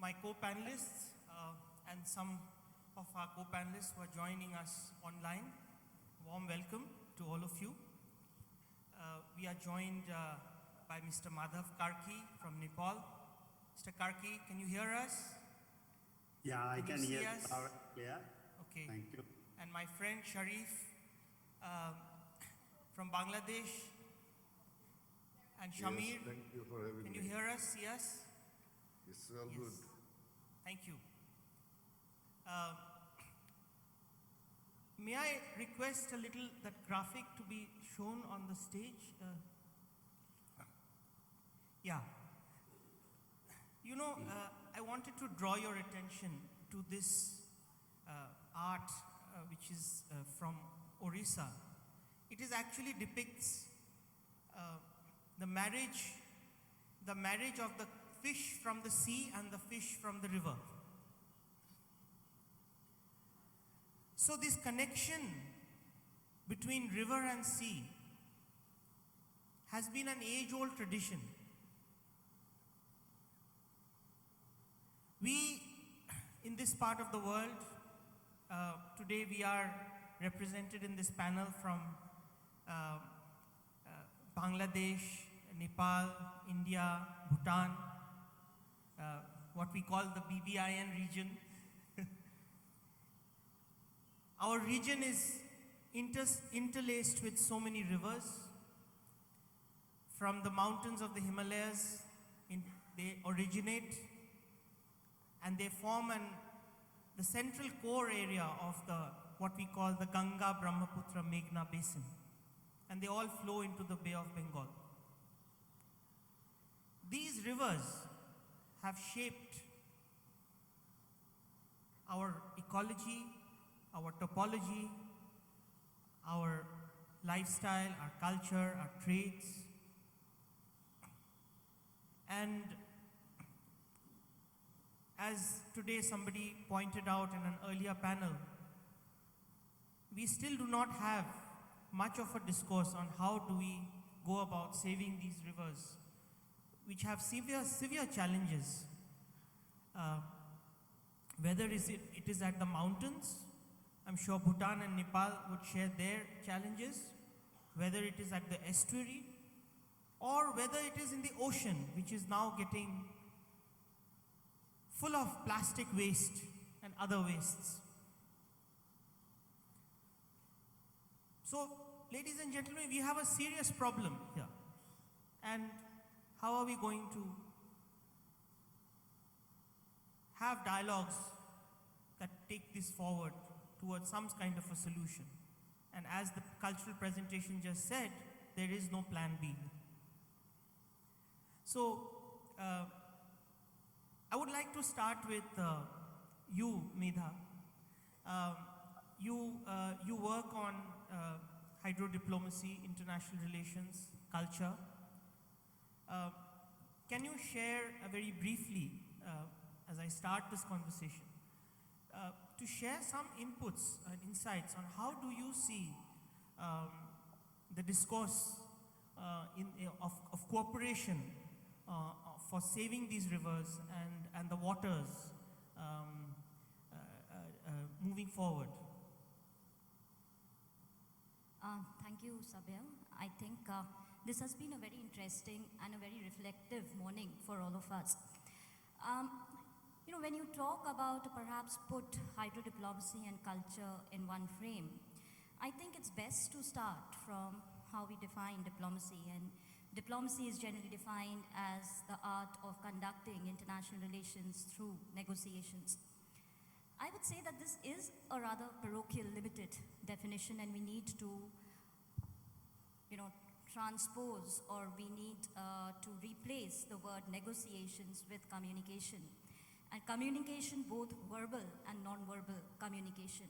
my co-panelists and some of our co-panelists who are joining us online. Warm welcome to all of you. We are joined by Mr. Madhav Karki from Nepal. Mr. Karki, can you hear us? Yeah, I can hear us. Yeah. Okay. Thank you. And my friend Sharif from Bangladesh. And Shamir. Yes, thank you for having me. Can you hear us, see us? It's all good. Thank you. May I request a little that graphic to be shown on the stage? Yeah. You know, I wanted to draw your attention to this art which is from Orissa. It is actually depicts the marriage of the fish from the sea and the fish from the river. So this connection between river and sea has been an age-old tradition. We, in this part of the world, today we are represented in this panel from Bangladesh, Nepal, India, Bhutan, what we call the BYEI region. Our region is interlaced with so many rivers. From the mountains of the Himalayas, they originate and they form the central core area of what we call the Ganga, Brahmaputra, Meghna basin. And they all flow into the Bay of Bengal. These rivers have shaped our ecology, our topology, our lifestyle, our culture, our trades. And as today somebody pointed out in an earlier panel, we still do not have much of a discourse on how do we go about saving these rivers, which have severe challenges. Whether it is at the mountains, I'm sure Bhutan and Nepal would share their challenges, whether it is at the estuary, or whether it is in the ocean, which is now getting full of plastic waste and other wastes. So, ladies and gentlemen, we have a serious problem here. And how are we going to have dialogues that take this forward towards some kind of a solution? And as the cultural presentation just said, there is no plan B. So, I would like to start with you, Medha. You work on hydrodiplomacy, international relations, culture. Can you share very briefly, as I start this conversation, to share some inputs and insights on how do you see the discourse of cooperation for saving these rivers and the waters moving forward? Thank you, Sabya. I think this has been a very interesting and a very reflective morning for all of us. When you talk about perhaps put hydrodiplomacy and culture in one frame, I think it's best to start from how we define diplomacy. And diplomacy is generally defined as the art of conducting international relations through negotiations. I would say that this is a rather parochial, limited definition, and we need to, transpose, or we need to replace the word negotiations with communication. And communication, both verbal and non-verbal communication.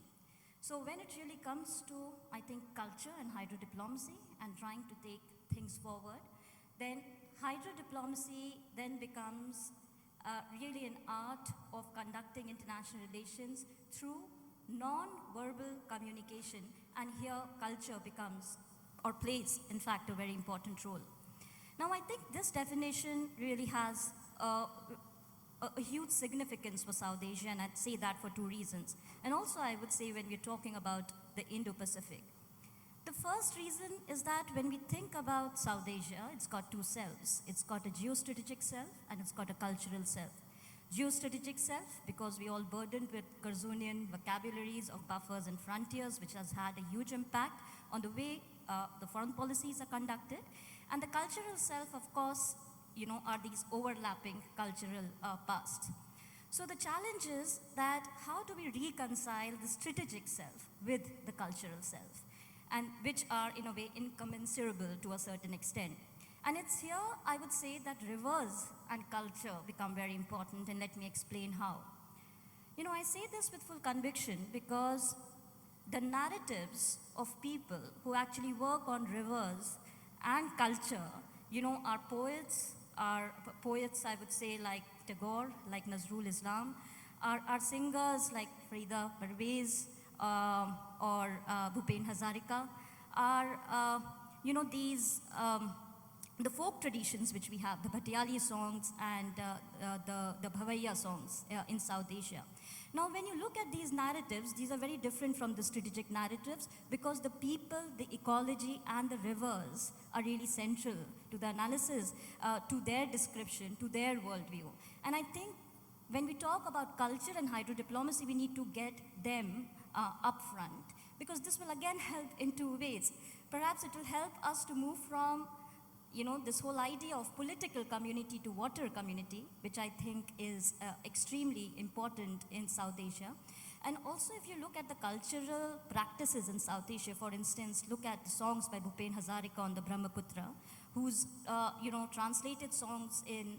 So when it really comes to, I think, culture and hydrodiplomacy and trying to take things forward, then hydrodiplomacy then becomes really an art of conducting international relations through non-verbal communication, and here culture becomes, or plays, in fact, a very important role. Now, I think this definition really has a a huge significance for South Asia, and I'd say that for two reasons. And also I would say when we're talking about the Indo-Pacific. The first reason is that when we think about South Asia, it's got two selves. It's got a geostrategic self and it's got a cultural self. Geostrategic self, because we all burdened with Curzonian vocabularies of buffers and frontiers, which has had a huge impact on the way the foreign policies are conducted. And the cultural self, of course, are these overlapping cultural past. So the challenge is that how do we reconcile the strategic self with the cultural self, and which are in a way incommensurable to a certain extent. And it's here, I would say, that rivers and culture become very important, and let me explain how. I say this with full conviction because the narratives of people who actually work on rivers and culture, are poets, I would say, like Tagore, like Nazrul Islam, are singers like Farida Parvez or Bhupen Hazarika, are, these the folk traditions which we have, the Bhatiali songs and the Bhavaiya songs in South Asia. Now, when you look at these narratives, these are very different from the strategic narratives because the people, the ecology, and the rivers are really central to the analysis, to their description, to their worldview. And I think when we talk about culture and hydrodiplomacy, we need to get them up front, because this will again help in two ways. Perhaps it will help us to move from this whole idea of political community to water community, which I think is extremely important in South Asia. And also, if you look at the cultural practices in South Asia, for instance, look at the songs by Bhupen Hazarika on the Brahmaputra, who's, translated songs in,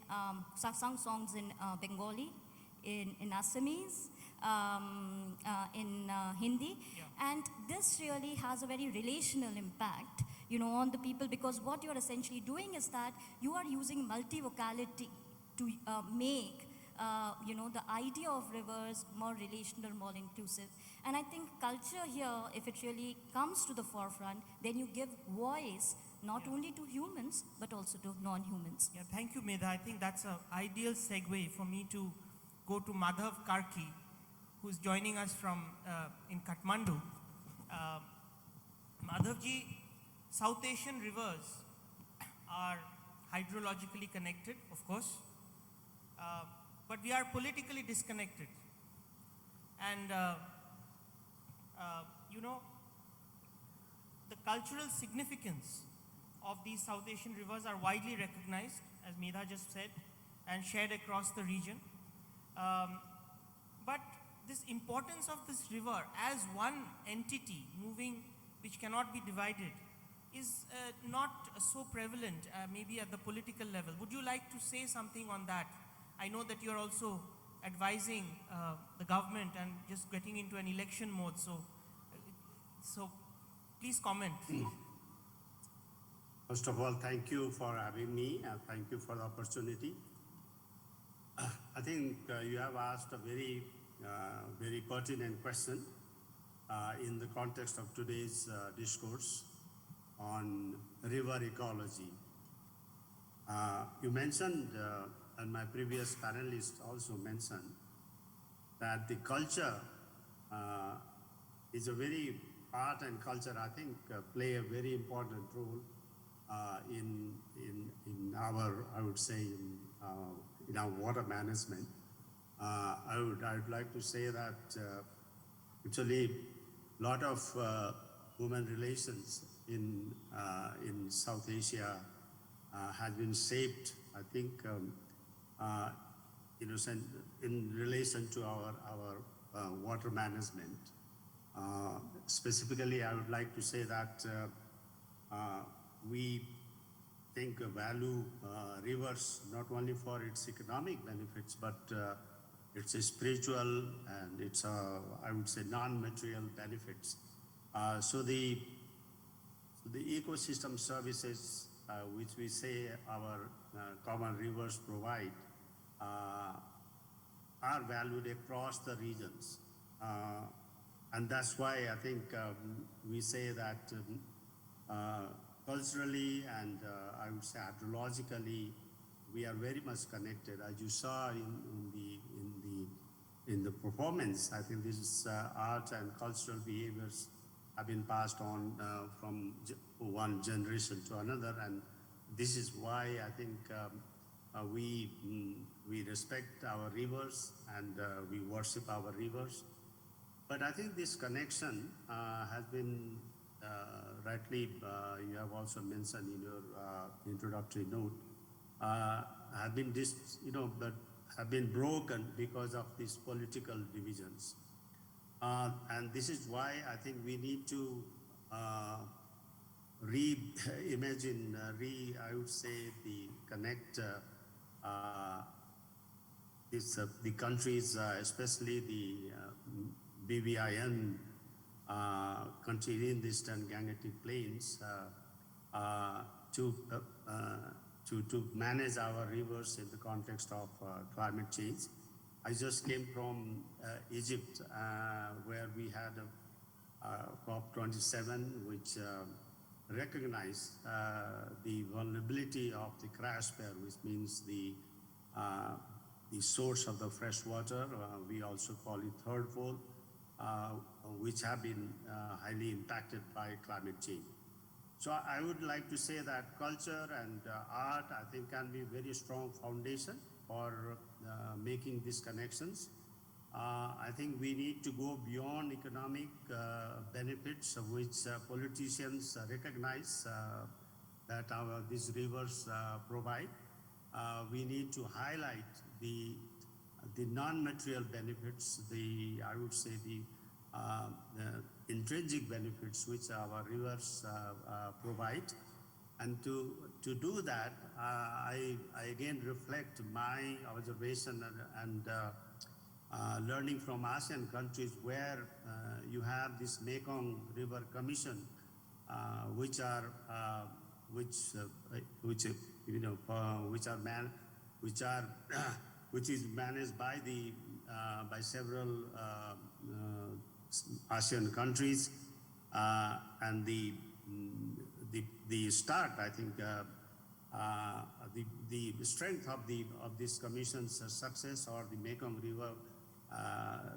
sung songs in Bengali, in Assamese, in Hindi. Yeah. And this really has a very relational impact, on the people, because what you're essentially doing is that you are using multivocality to make, the idea of rivers more relational, more inclusive. And I think culture here, if it really comes to the forefront, then you give voice not only to humans, but also to non-humans. Yeah, thank you, Medha. I think that's an ideal segue for me to go to Madhav Karki, who's joining us from in Kathmandu. Madhavji, South Asian rivers are hydrologically connected, of course, but we are politically disconnected. And, the cultural significance of these South Asian rivers are widely recognized, as Medha just said, and shared across the region. But this importance of this river as one entity moving, which cannot be divided, is not so prevalent, maybe at the political level. Would you like to say something on that? I know that you're also advising the government and just getting into an election mode, so please comment. First of all, thank you for having me and thank you for the opportunity. I think you have asked a very, very pertinent question in the context of today's discourse on river ecology. You mentioned, and my previous panelist also mentioned, that the culture is a very, art and culture, I think, play a very important role in our, I would say, in our water management. I would like to say that actually a lot of human relations in South Asia has been shaped, I think, in relation to our water management. Specifically, I would like to say that we think value rivers not only for its economic benefits, but its spiritual and its, I would say, non-material benefits. So the ecosystem services which we say our common rivers provide are valued across the regions. And that's why I think we say that culturally and I would say hydrologically, we are very much connected. As you saw in the performance, I think this is art and cultural behaviors have been passed on from one generation to another, and this is why I think we respect our rivers and we worship our rivers. But I think this connection has been rightly, you have also mentioned in your introductory note, have been have been broken because of these political divisions. And this is why I think we need to reimagine, I would say, connect the countries, especially the BYEI country in the Eastern Gangetic Plains, to manage our rivers in the context of climate change. I just came from Egypt, where we had a COP27, which recognized the vulnerability of the crash-pair, which means the source of the fresh water. We also call it third pole, which have been highly impacted by climate change. So I would like to say that culture and art, I think, can be a very strong foundation for making these connections. I think we need to go beyond economic benefits, of which politicians recognize that these rivers provide. We need to highlight the non-material benefits, I would say the intrinsic benefits which our rivers provide. And to do that, I again reflect my observation and learning from ASEAN countries, where you have this Mekong River Commission, which is managed by several ASEAN countries, and the start, I think, the strength of this commission's success, or the Mekong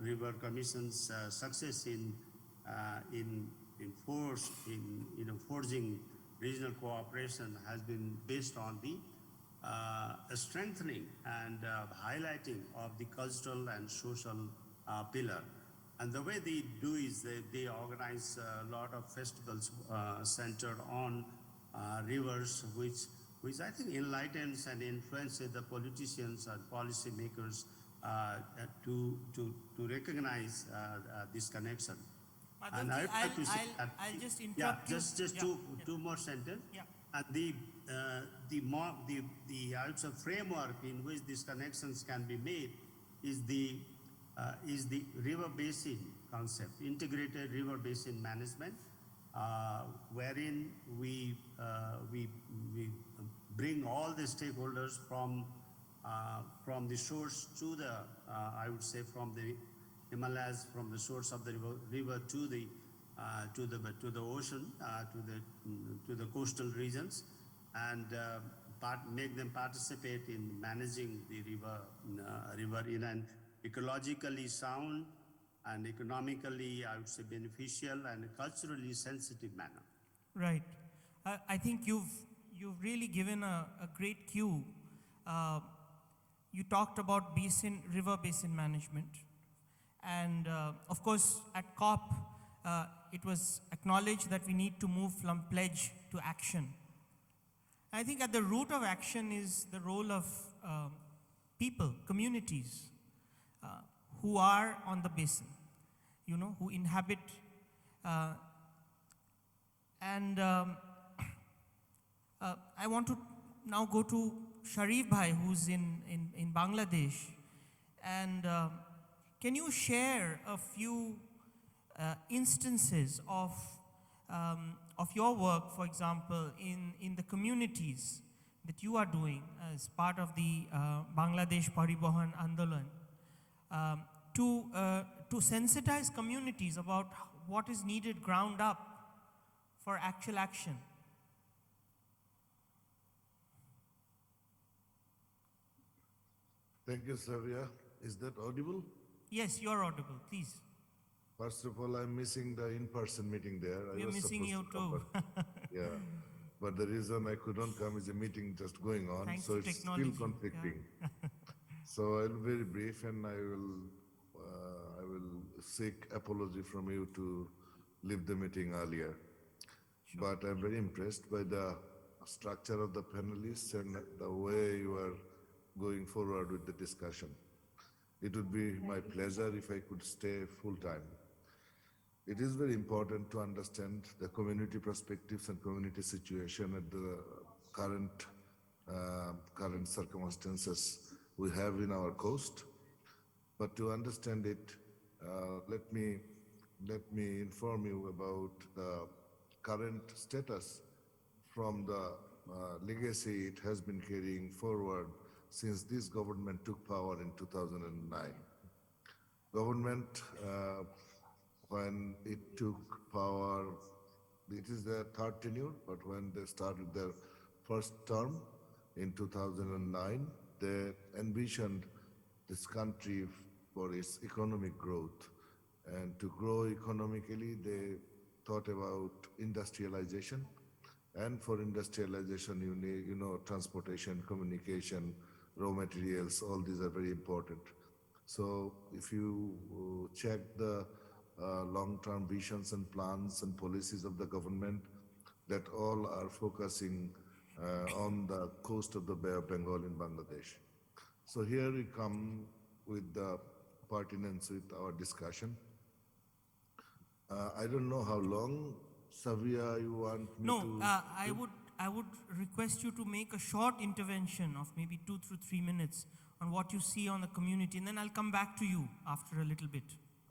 River Commission's success in forging regional cooperation, has been based on the strengthening and highlighting of the cultural and social pillar. And the way they do is they organize a lot of festivals centered on rivers, which I think enlightens and influences the politicians and policymakers to recognize this connection. Madhav, And I'll just interrupt you. Just two more sentences. Yeah. And the I would say framework in which these connections can be made is the river basin concept, integrated river basin management, wherein we bring all the stakeholders from the source to the, I would say, from the Himalayas, from the source of the river to the ocean, to the coastal regions, and make them participate in managing the river in an ecologically sound and economically, I would say, beneficial and culturally sensitive manner. Right. I think you've really given a great cue. You talked about river basin management. And of course, at COP, it was acknowledged that we need to move from pledge to action. I think at the root of action is the role of people, communities, who are on the basin, who inhabit. I want to now go to Sharif Bhai, who's in Bangladesh. And can you share a few instances of your work, for example, in the communities that you are doing as part of the Bangladesh Poribesh Andolon, to sensitize communities about what is needed ground up for actual action? Thank you, Savia. Is that audible? Yes, you're audible, please. First of all, I'm missing the in-person meeting there. We are missing you come, too. yeah. But the reason I couldn't come is a meeting just going on, Thanks so to it's technology. still conflicting. So I'll be very brief, and I will seek apology from you to leave the meeting earlier. But I'm very impressed by the structure of the panelists and the way you are going forward with the discussion. It would be my pleasure if I could stay full time. It is very important to understand the community perspectives and community situation at the current circumstances we have in our coast. But to understand it, let me inform you about the current status from the legacy it has been carrying forward since this government took power in 2009. Government, when it took power, it is their third tenure, but when they started their first term in 2009, they envisioned this country for its economic growth. And to grow economically, they thought about industrialization. And for industrialization, you need, transportation, communication, raw materials, all these are very important. So if you check the long-term visions and plans and policies of the government, that all are focusing on the coast of the Bay of Bengal in Bangladesh. So here we come with the pertinence with our discussion. I don't know how long, Savia, you want me to... I would request you to make a short intervention of maybe 2 to 3 minutes on what you see on the community, and then I'll come back to you after a little bit.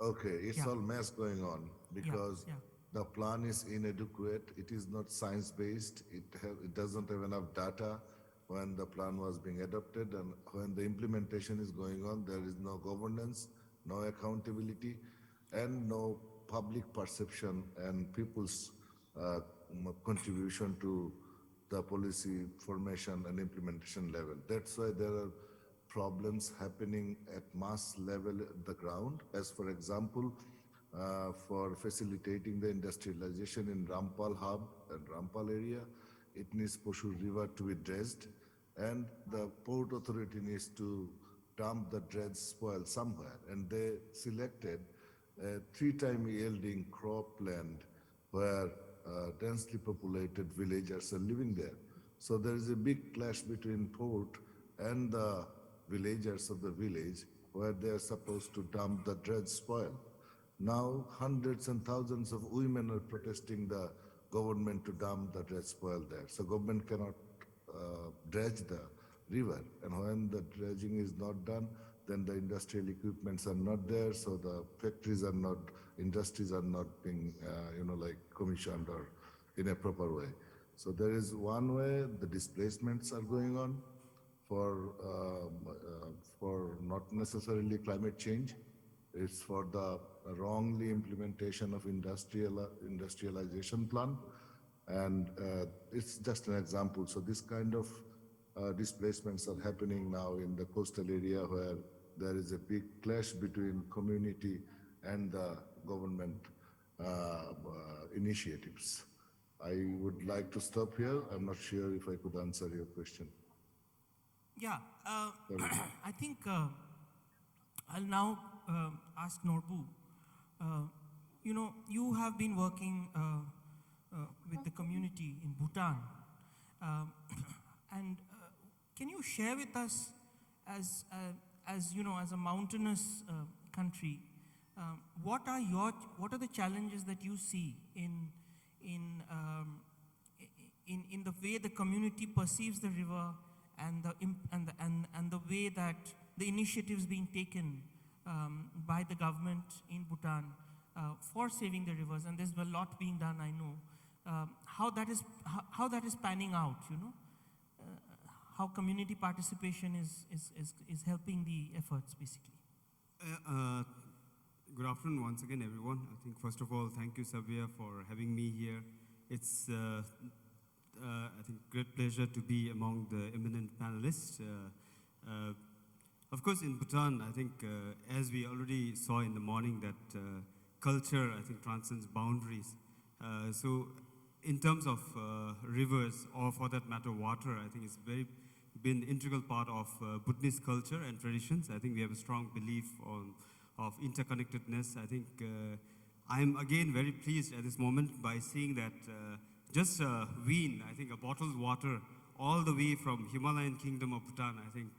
Okay, it's all mess going on because Yeah. the plan is inadequate. It is not science-based. It doesn't have enough data when the plan was being adopted, and when the implementation is going on, there is no governance, no accountability, and no public perception and people's contribution to the policy formation and implementation level. That's why there are problems happening at mass level at the ground. As for example, for facilitating the industrialization in Rampal hub and Rampal area, it needs Poshur River to be dredged, and the port authority needs to dump the dredged spoil somewhere. And they selected a 3-time yielding cropland where densely populated villagers are living there. So there is a big clash between port and the villagers of the village where they are supposed to dump the dredged spoil. Now hundreds and thousands of women are protesting the government to dump the dredged spoil there. So government cannot dredge the river, and when the dredging is not done, then the industrial equipments are not there, so the factories are not, industries are not being, commissioned or in a proper way. So there is one way the displacements are going on for not necessarily climate change. It's for the wrongly implementation of industrialization plan, and it's just an example. So this kind of displacements are happening now in the coastal area where there is a big clash between community and the government initiatives. I would like to stop here. I'm not sure if I could answer your question. Yeah, I think I'll now ask Norbu. You have been working with the community in Bhutan, and can you share with us, as a mountainous country, what are the challenges that you see in the way the community perceives the river and the way that the initiatives being taken by the government in Bhutan for saving the rivers, and there's a lot being done, I know. How that is panning out, how community participation is helping the efforts, basically. Good afternoon once again, everyone. I think first of all, thank you, Sabya, for having me here. It's I think great pleasure to be among the eminent panelists. Of course, in Bhutan, I think, as we already saw in the morning, that culture, I think, transcends boundaries. So in terms of rivers, or for that matter, water, I think it's been an integral part of Bhutanese culture and traditions. I think we have a strong belief of interconnectedness. I think I'm again very pleased at this moment by seeing that just a wean, I think a bottled water, all the way from Himalayan kingdom of Bhutan, I think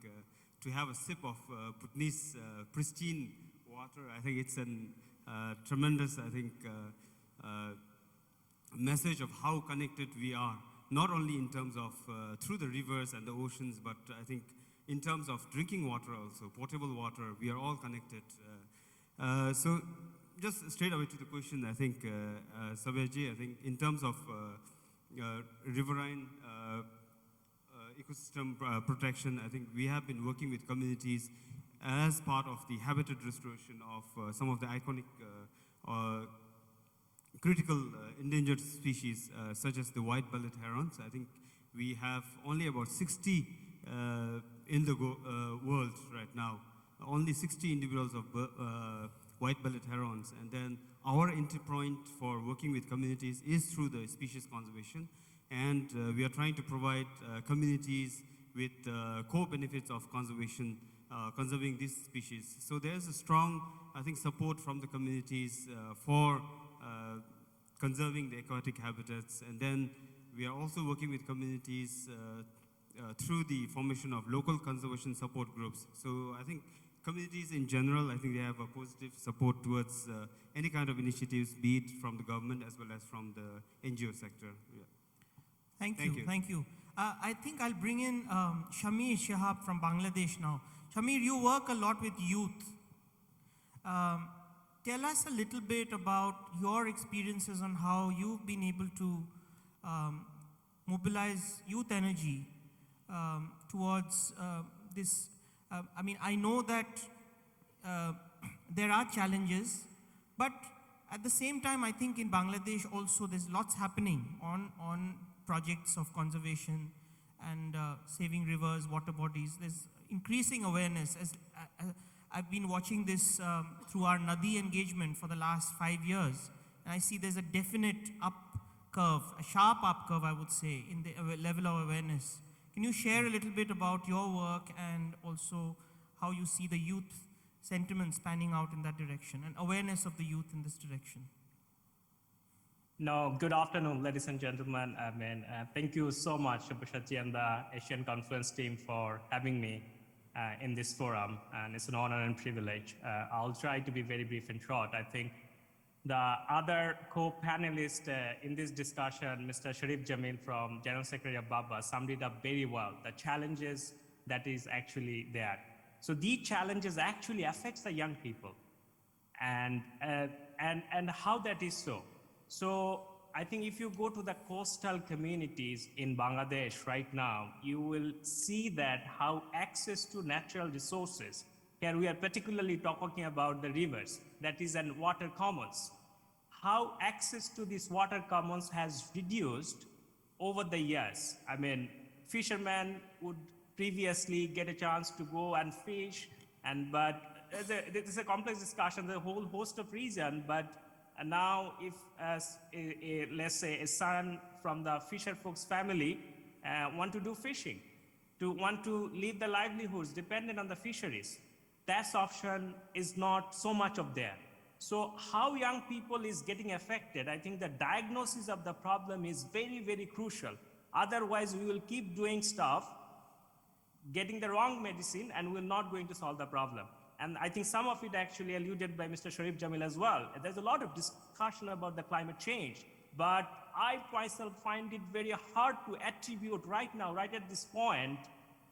to have a sip of Bhutanese pristine water, I think it's a tremendous, I think, message of how connected we are, not only in terms of through the rivers and the oceans, but I think in terms of drinking water also, potable water, we are all connected. So just straight away to the question, I think, Sabyasachi, I think in terms of riverine ecosystem protection, I think we have been working with communities as part of the habitat restoration of some of the iconic critical endangered species, such as the white-bellied herons. I think we have only about 60 in the world right now. Only 60 individuals of white-bellied herons. And then our entry point for working with communities is through the species conservation. And we are trying to provide communities with co-benefits of conservation, conserving these species. So there's a strong, I think, support from the communities for conserving the aquatic habitats. And then we are also working with communities through the formation of local conservation support groups. So I think communities in general, I think they have a positive support towards any kind of initiatives, be it from the government as well as from the NGO sector. Yeah. Thank you. I think I'll bring in Shamir Shehab from Bangladesh now. Shamir, you work a lot with youth. Tell us a little bit about your experiences on how you've been able to mobilize youth energy towards this. I mean, I know that there are challenges, but at the same time, I think in Bangladesh also there's lots happening on projects of conservation and saving rivers, water bodies. There's increasing awareness. As I've been watching this through our Nadi engagement for the last 5 years, and I see there's a definite up curve, a sharp up curve, I would say, in the level of awareness. Can you share a little bit about your work and also how you see the youth sentiments panning out in that direction and awareness of the youth in this direction? No, good afternoon, ladies and gentlemen. Thank you so much, Sabyasachi and the Asian Confluence team for having me in this forum, and it's an honor and privilege. I'll try to be very brief and short. I think the other co-panelist in this discussion, Mr. Sharif Jamil from General Secretary of BABA, summed it up very well, the challenges that is actually there. So these challenges actually affects the young people, and how that is so. So I think if you go to the coastal communities in Bangladesh right now, you will see that how access to natural resources, here we are particularly talking about the rivers, that is an water commons, how access to these water commons has reduced over the years. I mean, fishermen would previously get a chance to go and fish, but this is a complex discussion, the whole host of reasons, but now if, let's say, a son from the fisher folks family want to do fishing, want to live the livelihoods dependent on the fisheries, that option is not so much of there. So how young people is getting affected, I think the diagnosis of the problem is very, very crucial. Otherwise, we will keep doing stuff, getting the wrong medicine, and we're not going to solve the problem. And I think some of it actually alluded by Mr. Sharif Jamil as well. There's a lot of discussion about the climate change, but I myself find it very hard to attribute right now, right at this point,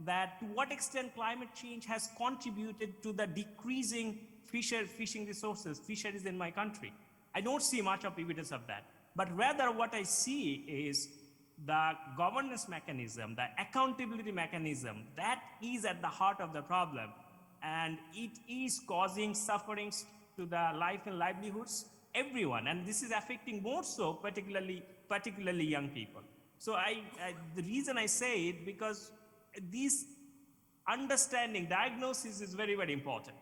that to what extent climate change has contributed to the decreasing fishing resources, fisheries in my country. I don't see much of evidence of that. But rather what I see is the governance mechanism, the accountability mechanism, that is at the heart of the problem. And it is causing sufferings to the life and livelihoods, everyone. And this is affecting more so, particularly young people. So the reason I say it, because these understanding, diagnosis is very, very important.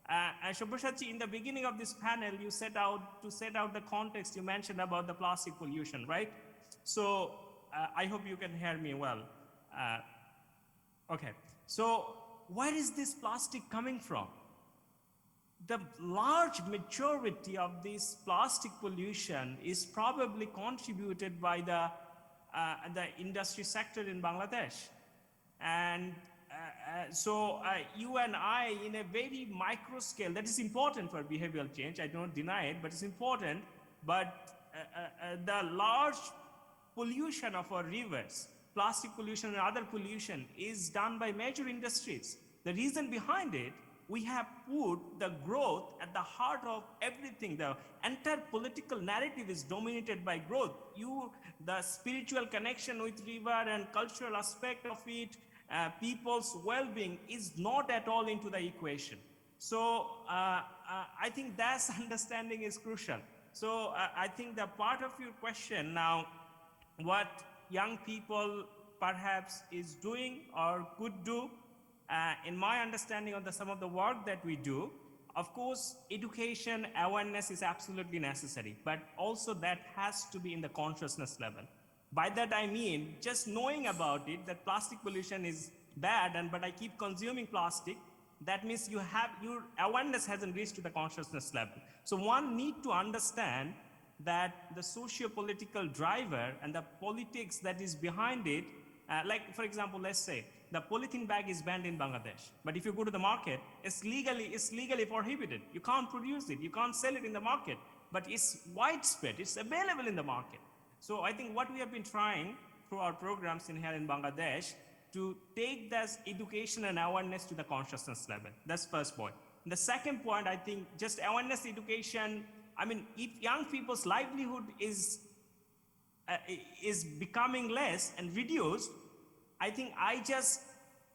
And Sabyasachi, in the beginning of this panel, you set out the context. You mentioned about the plastic pollution, right? So I hope you can hear me well. Okay. So where is this plastic coming from? The large majority of this plastic pollution is probably contributed by the industry sector in Bangladesh. And so you and I, in a very micro scale, that is important for behavioral change, I don't deny it, but it's important. But the large pollution of our rivers, plastic pollution and other pollution, is done by major industries. The reason behind it, we have put the growth at the heart of everything. The entire political narrative is dominated by growth. The spiritual connection with river and cultural aspect of it, people's well-being is not at all into the equation. So I think that understanding is crucial. So I think the part of your question now, what young people perhaps is doing or could do, in my understanding of some of the work that we do, of course, education, awareness is absolutely necessary, but also that has to be in the consciousness level. By that I mean, just knowing about it, that plastic pollution is bad, but I keep consuming plastic, that means your awareness hasn't reached to the consciousness level. So one need to understand that the socio-political driver and the politics that is behind it, like for example, let's say, the polythene bag is banned in Bangladesh, but if you go to the market, it's legally prohibited. You can't produce it, you can't sell it in the market, but it's widespread, it's available in the market. So I think what we have been trying through our programs in here in Bangladesh to take this education and awareness to the consciousness level. That's first point. The second point, I think just awareness education, I mean, if young people's livelihood is becoming less and reduced, I think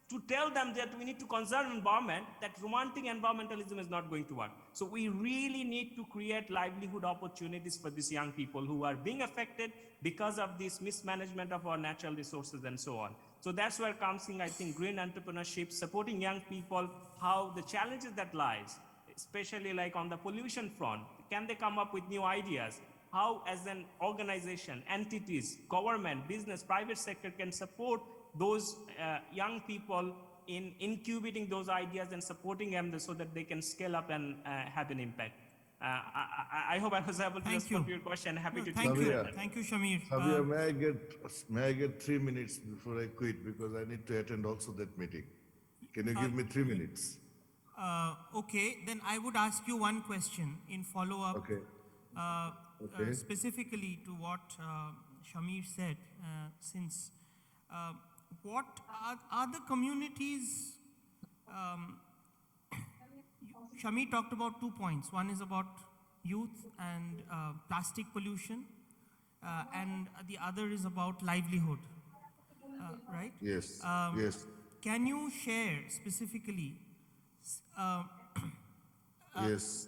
to tell them that we need to conserve environment, that romantic environmentalism is not going to work. So we really need to create livelihood opportunities for these young people who are being affected because of this mismanagement of our natural resources and so on. So that's where comes in, I think, green entrepreneurship, supporting young people, how the challenges that lies, especially like on the pollution front, can they come up with new ideas? How as an organization, entities, government, business, private sector can support those young people in incubating those ideas and supporting them so that they can scale up and have an impact. I hope I was able to respond to your question. Happy to take it. Thank you, Shamir. Sabya, may I get 3 minutes before I quit, because I need to attend also that meeting. Can you give me 3 minutes? Okay, then I would ask you one question in follow-up. Okay. Specifically to what Shamir said, since what are the communities, Shamir talked about 2 points. One is about youth and plastic pollution, and the other is about livelihood, right? Yes, yes. Can you share specifically Yes.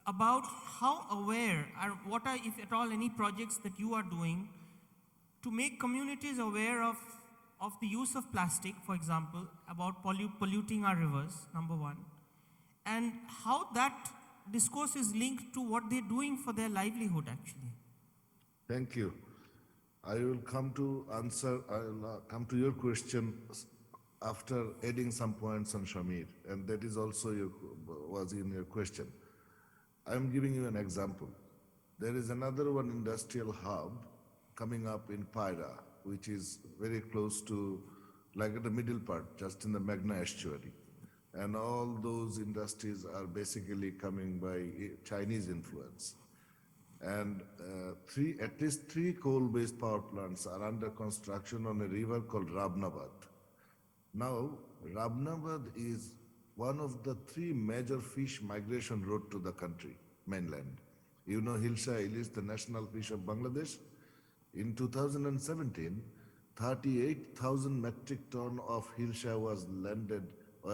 about how aware, or what are, if at all, any projects that you are doing to make communities aware of the use of plastic, for example, about polluting our rivers, number one, and how that discourse is linked to what they're doing for their livelihood, actually. Thank you. I will come to your question after adding some points on Shamir, and that is also was in your question. I'm giving you an example. There is another one industrial hub coming up in Paira, which is very close to, like at the middle part, just in the Meghna estuary. And all those industries are basically coming by Chinese influence. And at least three coal-based power plants are under construction on a river called Rabnabad. Now, Rabnabad is one of the 3 major fish migration route to the country, mainland. You know Hilsa eel is the national fish of Bangladesh. In 2017, 38,000 metric ton of Hilsa were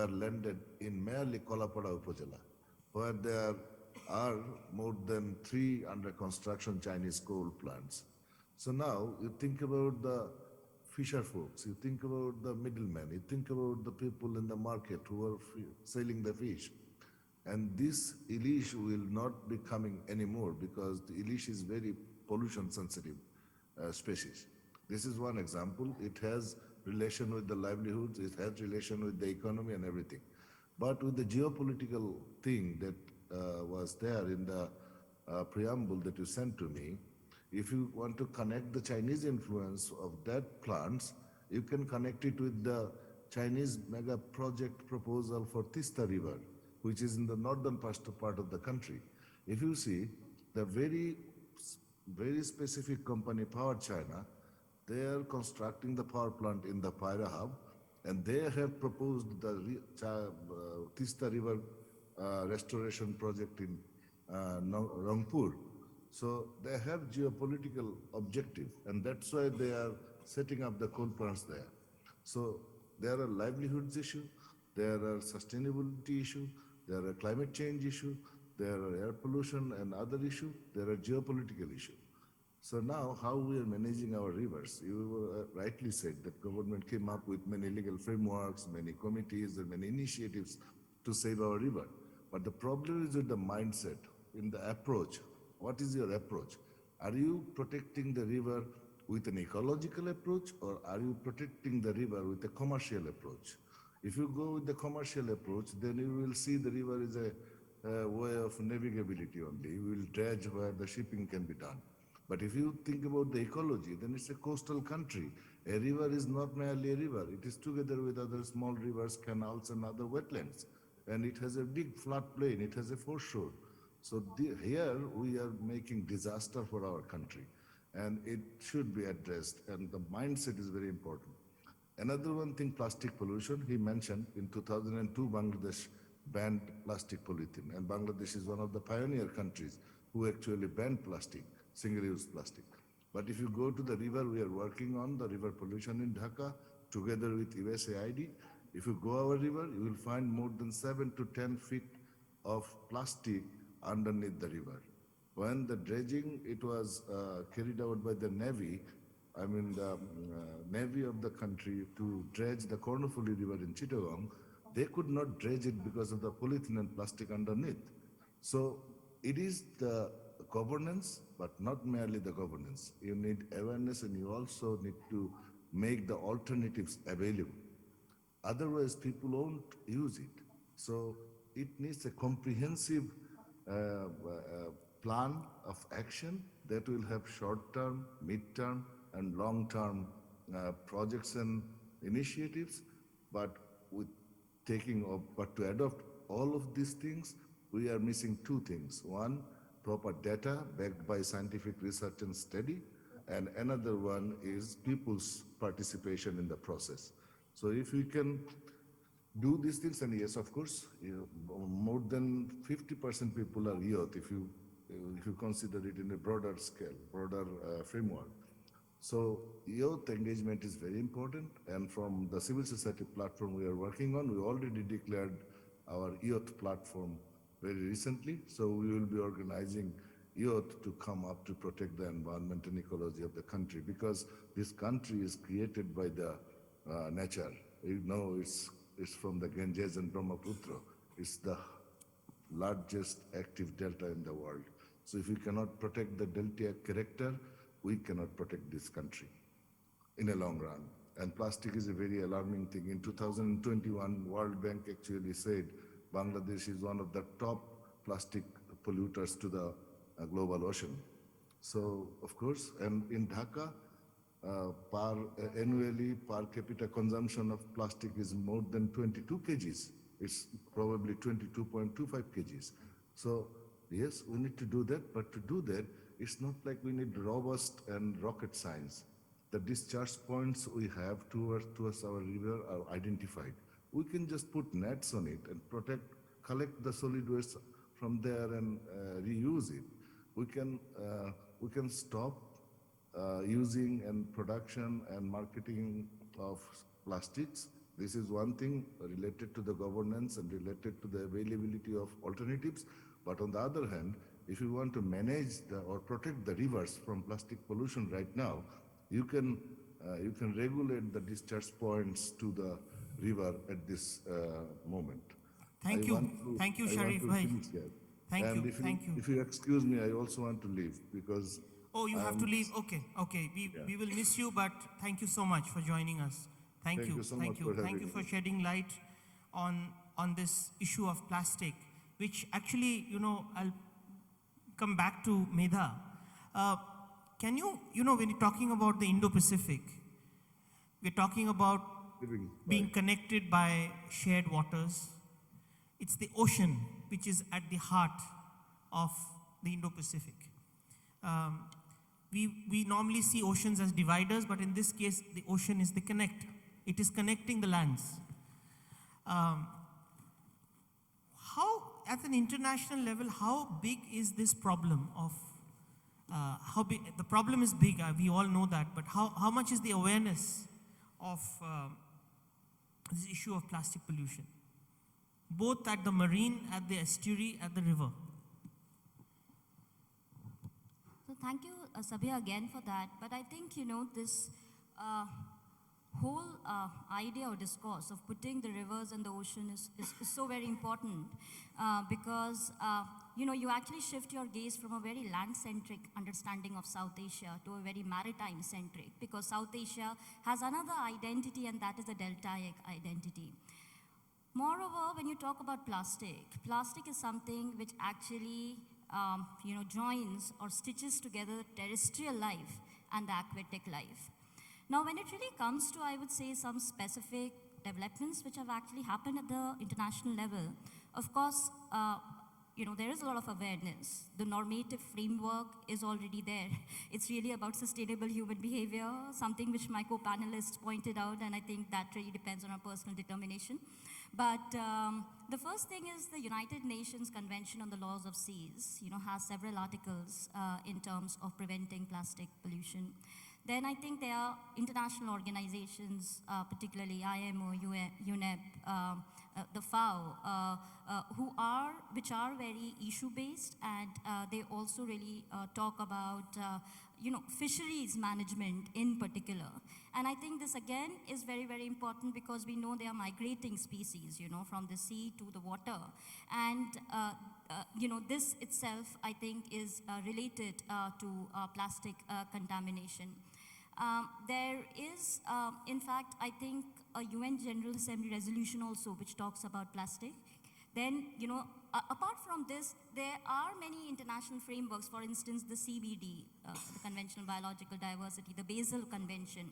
landed in merely Kolapada Upazila, where there are more than 3 under construction Chinese coal plants. So now you think about the fisher folks, you think about the middlemen, you think about the people in the market who are selling the fish. And this leash will not be coming anymore because the leash is very pollution sensitive species. This is one example. It has relation with the livelihoods, it has relation with the economy and everything. But with the geopolitical thing that was there in the preamble that you sent to me, if you want to connect the Chinese influence of that plants, you can connect it with the Chinese mega project proposal for Tista River, which is in the northern part of the country. If you see, the very specific company, Power China, they are constructing the power plant in the Paira hub, and they have proposed the Tista River restoration project in Rangpur. So they have geopolitical objective, and that's why they are setting up the coal plants there. So there are livelihoods issue, there are sustainability issue, there are climate change issue, there are air pollution and other issue, there are geopolitical issue. So now how we are managing our rivers, you rightly said that government came up with many legal frameworks, many committees and many initiatives to save our river. But the problem is with the mindset, in the approach. What is your approach? Are you protecting the river with an ecological approach, or are you protecting the river with a commercial approach? If you go with the commercial approach, then you will see the river is a way of navigability only. You will dredge where the shipping can be done. But if you think about the ecology, then it's a coastal country. A river is not merely a river. It is together with other small rivers, canals, and other wetlands. And it has a big flat plain. It has a foreshore. So here we are making disaster for our country. And it should be addressed. And the mindset is very important. Another one thing, plastic pollution. He mentioned in 2002, Bangladesh banned plastic polythene. And Bangladesh is one of the pioneer countries who actually banned plastic, single-use plastic. But if you go to the river, we are working on the river pollution in Dhaka together with USAID. If you go our river, you will find more than 7 to 10 feet of plastic underneath the river. When the dredging, it was carried out by the Navy, the Navy of the country to dredge the Kornofuli River in Chittagong, they could not dredge it because of the polythene and plastic underneath. So it is the governance, but not merely the governance. You need awareness, and you also need to make the alternatives available. Otherwise, people won't use it. So it needs a comprehensive plan of action that will have short-term, mid-term, and long-term projects and initiatives. But to adopt all of these things, we are missing two things. One, proper data backed by scientific research and study, and another one is people's participation in the process. So if we can do these things, and yes, of course, more than 50% people are youth, if you consider it in a broader scale, broader framework. So youth engagement is very important, and from the civil society platform we are working on, we already declared our youth platform very recently. So we will be organizing youth to come up to protect the environment and ecology of the country, because this country is created by the nature. You know, it's from the Ganges and Brahmaputra. It's the largest active delta in the world. So if we cannot protect the delta character, we cannot protect this country in a long run. And plastic is a very alarming thing. In 2021, World Bank actually said Bangladesh is one of the top plastic polluters to the global ocean. So, of course, and in Dhaka, annually per capita consumption of plastic is more than 22 kgs. It's probably 22.25 kgs. So, yes, we need to do that, but to do that, it's not like we need robust and rocket science. The discharge points we have towards our river are identified. We can just put nets on it and collect the solid waste from there and reuse it. We can stop using and production and marketing of plastics. This is one thing related to the governance and related to the availability of alternatives. But on the other hand, if you want to manage or protect the rivers from plastic pollution right now, you can you can regulate the discharge points to the river at this moment. Thank you, Sharif bhai. Thank And you, thank you. If you excuse me, I also want to leave because. Oh, you have to leave? Okay. We will miss you, but thank you so much for joining us. Thank you so much for Thank you having for me. shedding light on this issue of plastic, which actually, I'll come back to Medha. Can you, when you're talking about the Indo-Pacific, we're talking about being connected by shared waters. It's the ocean which is at the heart of the Indo-Pacific. We normally see oceans as dividers, but in this case, the ocean is the connector. It is connecting the lands. At an international level, how big is this problem of, how big, the problem is big, we all know that, but how much is the awareness of this issue of plastic pollution? Both at the marine, at the estuary, at the river. So thank you, Sabya, again for that. But I think, this whole idea or discourse of putting the rivers and the ocean is so very important because, you actually shift your gaze from a very land-centric understanding of South Asia to a very maritime-centric, because South Asia has another identity, and that is a deltaic identity. Moreover, when you talk about plastic is something which actually, joins or stitches together terrestrial life and the aquatic life. Now, when it really comes to, I would say, some specific developments which have actually happened at the international level, of course, there is a lot of awareness. The normative framework is already there. It's really about sustainable human behavior, something which my co-panelists pointed out, and I think that really depends on our personal determination. But the first thing is the United Nations Convention on the Laws of Seas, has several articles in terms of preventing plastic pollution. Then I think there are international organizations, particularly IMO, UNEP, the FAO, which are very issue-based, and they also really talk about, fisheries management in particular. And I think this again is very, very important because we know they are migrating species, from the sea to the water. And, this itself, I think, is related to plastic contamination. There is, in fact, I think, a UN General Assembly resolution also which talks about plastic. Then, apart from this, there are many international frameworks, for instance, the CBD, the Convention on Biological Diversity, the Basel Convention.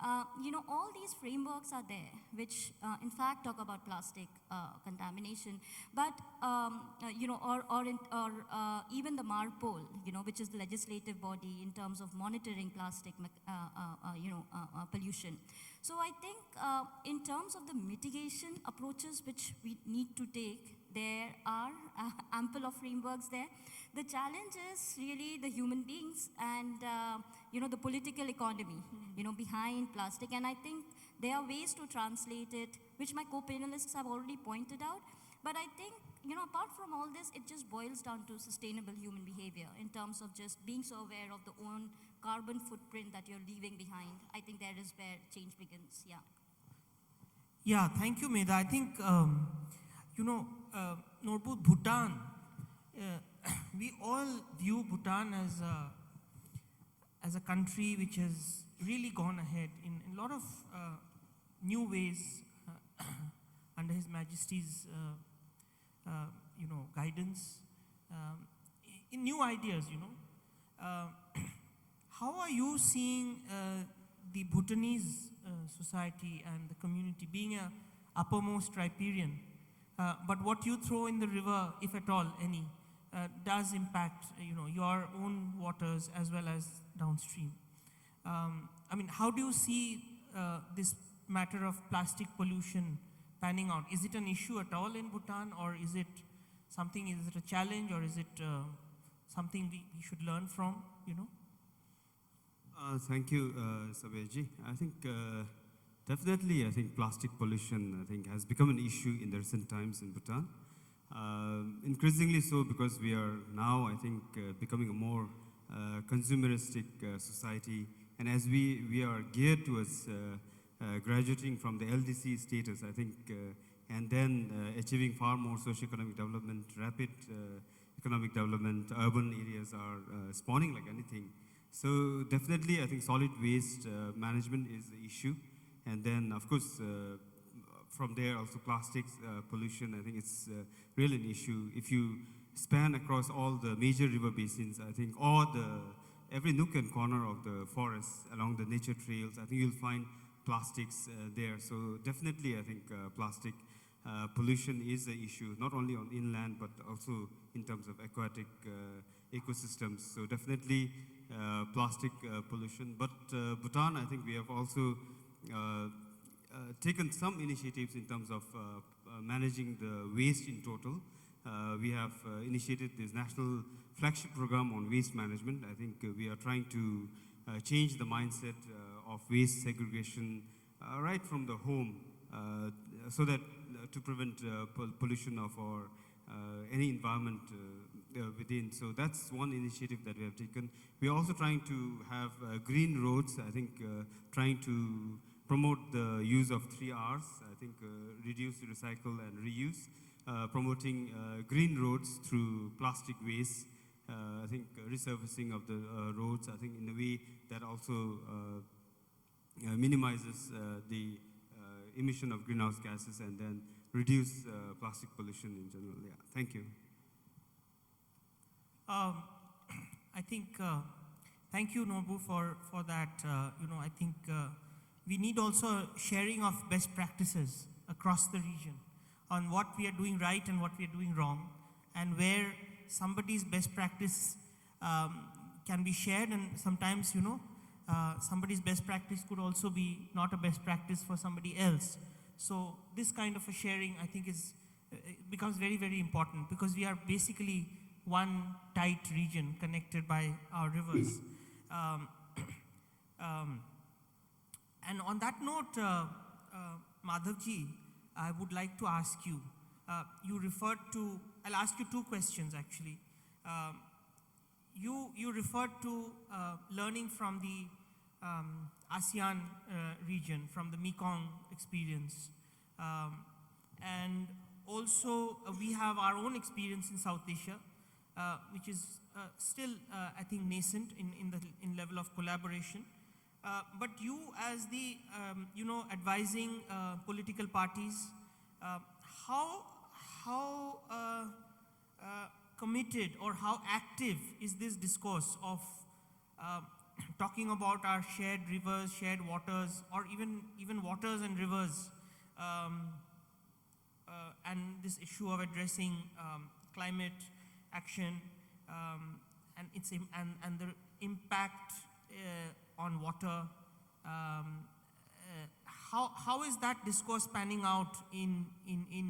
All these frameworks are there, which in fact talk about plastic contamination. But, even the MARPOL, which is the legislative body in terms of monitoring plastic, pollution. So I think in terms of the mitigation approaches which we need to take, there are ample of frameworks there. The challenge is really the human beings and, the political economy, behind plastic. And I think there are ways to translate it, which my co-panelists have already pointed out. But I think, apart from all this, it just boils down to sustainable human behavior in terms of just being so aware of the own carbon footprint that you're leaving behind. I think there is where change begins, yeah. Yeah, thank you, Medha. I think, Norbu, Bhutan, we all view Bhutan as a country which has really gone ahead in a lot of new ways under His Majesty's, guidance, in new ideas, How are you seeing the Bhutanese society and the community being a uppermost riparian? But what you throw in the river, if at all any, does impact, your own waters as well as downstream. How do you see this matter of plastic pollution panning out? Is it an issue at all in Bhutan, or is it a challenge, or is it something we should learn from, Thank you, Sabyaji. I think definitely, plastic pollution, has become an issue in the recent times in Bhutan. Increasingly so because we are now, becoming a more consumeristic society, And as we are geared towards graduating from the LDC status, I think, and then achieving far more socio-economic development, rapid economic development, urban areas are spawning like anything. So definitely, I think solid waste management is the issue. And then, of course, from there also plastics pollution, I think it's really an issue. If you span across all the major river basins, I think every nook and corner of the forests along the nature trails, I think you'll find plastics there. So definitely, I think plastic pollution is an issue, not only on inland, but also in terms of aquatic ecosystems. So definitely plastic pollution. But Bhutan, I think we have also taken some initiatives in terms of managing the waste in total. We have initiated this national flagship program on waste management. I think we are trying to change the mindset of waste segregation right from the home, so that to prevent pollution of our any environment within. So that's one initiative that we have taken. We are also trying to have green roads. I think trying to promote the use of 3 Rs. I think reduce, recycle, and reuse. Promoting green roads through plastic waste. I think resurfacing of the roads, I think in a way that also minimizes the emission of greenhouse gases and then reduce plastic pollution in general. Yeah, thank you. I think, thank you, Norbu, for that. I think we need also sharing of best practices across the region on what we are doing right and what we are doing wrong, and where somebody's best practice can be shared, and sometimes, somebody's best practice could also be not a best practice for somebody else. So this kind of a sharing, I think, becomes very, very important, because we are basically one tight region connected by our rivers. And on that note, Madhavji, I would like to ask you, you referred to, I'll ask you 2 questions actually. You referred to learning from the ASEAN region, from the Mekong experience. And also we have our own experience in South Asia, which is still, I think, nascent in level of collaboration. But you, as the, advising political parties, how committed or how active is this discourse of talking about our shared rivers, shared waters, or even waters and rivers, and this issue of addressing climate action and its and the impact on water? How is that discourse panning out in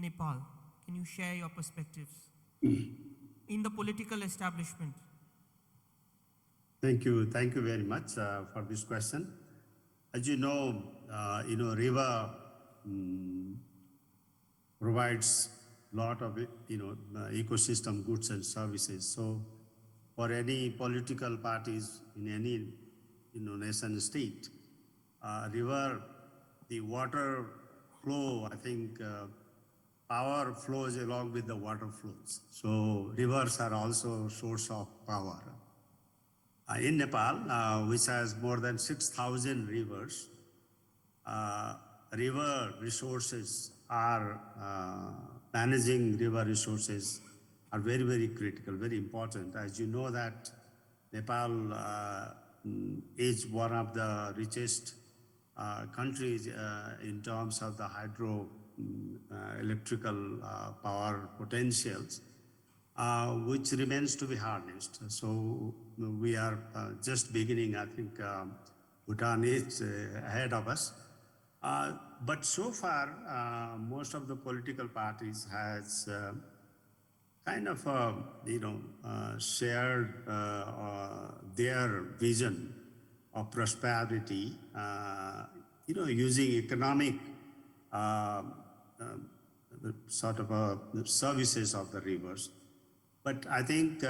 Nepal? Can you share your perspectives in the political establishment? Thank you very much for this question. As you know, river provides a lot of ecosystem goods and services. So, for any political parties in any nation state, river, the water flow, I think power flows along with the water flows. So rivers are also source of power. In Nepal, which has more than 6,000 rivers, river resources are, managing river resources are very, very critical, very important. As you know that Nepal is one of the richest countries in terms of the hydro electrical power potentials, which remains to be harnessed. So we are just beginning. I think Bhutan is ahead of us. But so far, most of the political parties has kind of, shared their vision of prosperity, using economic sort of services of the rivers. But I think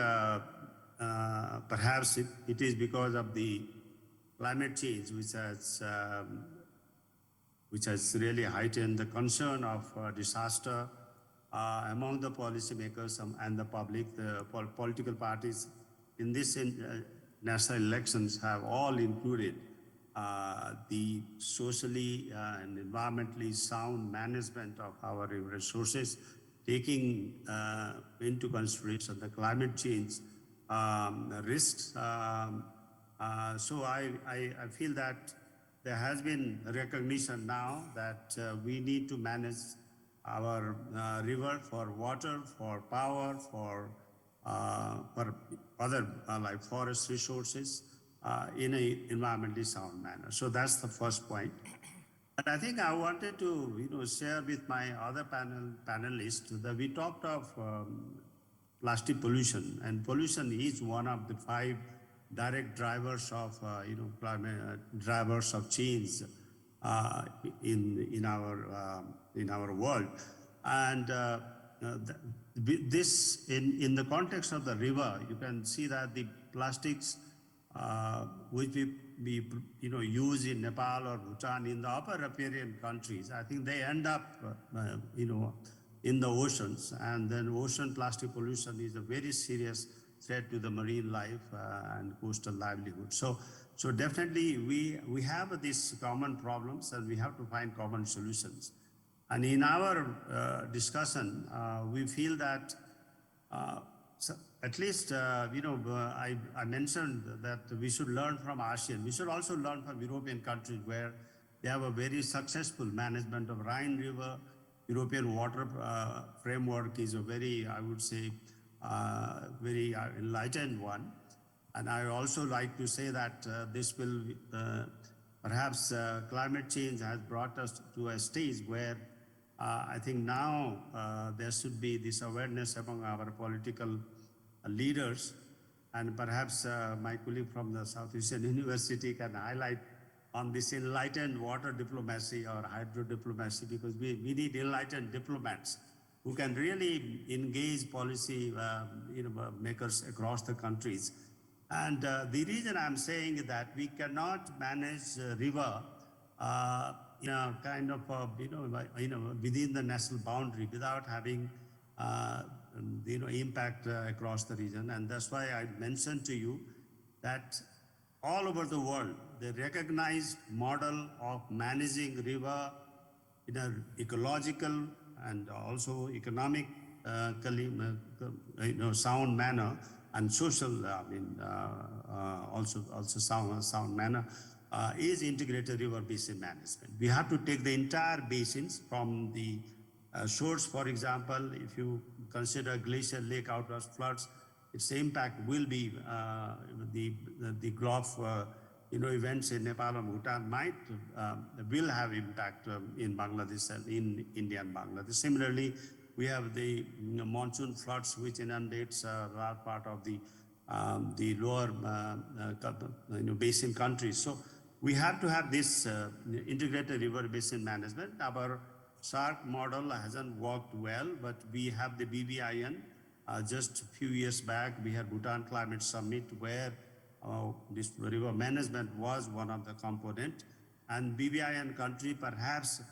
perhaps it is because of the climate change, which has really heightened the concern of disaster among the policymakers and the public. The political parties in this national elections have all included the socially and environmentally sound management of our resources, taking into consideration the climate change risks. So I feel that there has been recognition now that we need to manage our river for water, for power, for other like forest resources in an environmentally sound manner. So that's the first point. And I think I wanted to share with my other panelists that we talked of plastic pollution, and pollution is one of the 5 direct drivers of climate drivers of change in our world. And this in the context of the river, you can see that the plastics which we use in Nepal or Bhutan, in the upper riparian countries, I think they end up in the oceans, and then ocean plastic pollution is a very serious threat to the marine life and coastal livelihood. So definitely we have these common problems, and we have to find common solutions. And in our discussion, we feel that at least, I mentioned that we should learn from ASEAN. We should also learn from European countries where they have a very successful management of Rhine River. European water framework is a very, I would say, very enlightened one. And I also like to say that this will, perhaps climate change has brought us to a stage where I think now there should be this awareness among our political leaders, and perhaps my colleague from the Southeastern University can highlight on this enlightened water diplomacy or hydro diplomacy, because we need enlightened diplomats who can really engage policy makers across the countries. And the reason I'm saying that we cannot manage river in a kind of within the national boundary without having impact across the region. And that's why I mentioned to you that all over the world, the recognized model of managing river in an ecological and also economically sound manner, and social, also sound manner, is integrated river basin management. We have to take the entire basins from the source. For example, if you consider glacier lake outburst floods, its impact will be the Gulf events in Nepal and Bhutan will have impact in Bangladesh and in India and Bangladesh. Similarly, we have the monsoon floods which inundates a large part of the lower basin countries. So we have to have this integrated river basin management. Our SARC model hasn't worked well, but we have the BYEI. Just a few years back, we had Bhutan Climate Summit where this river management was one of the component, and BYEI country perhaps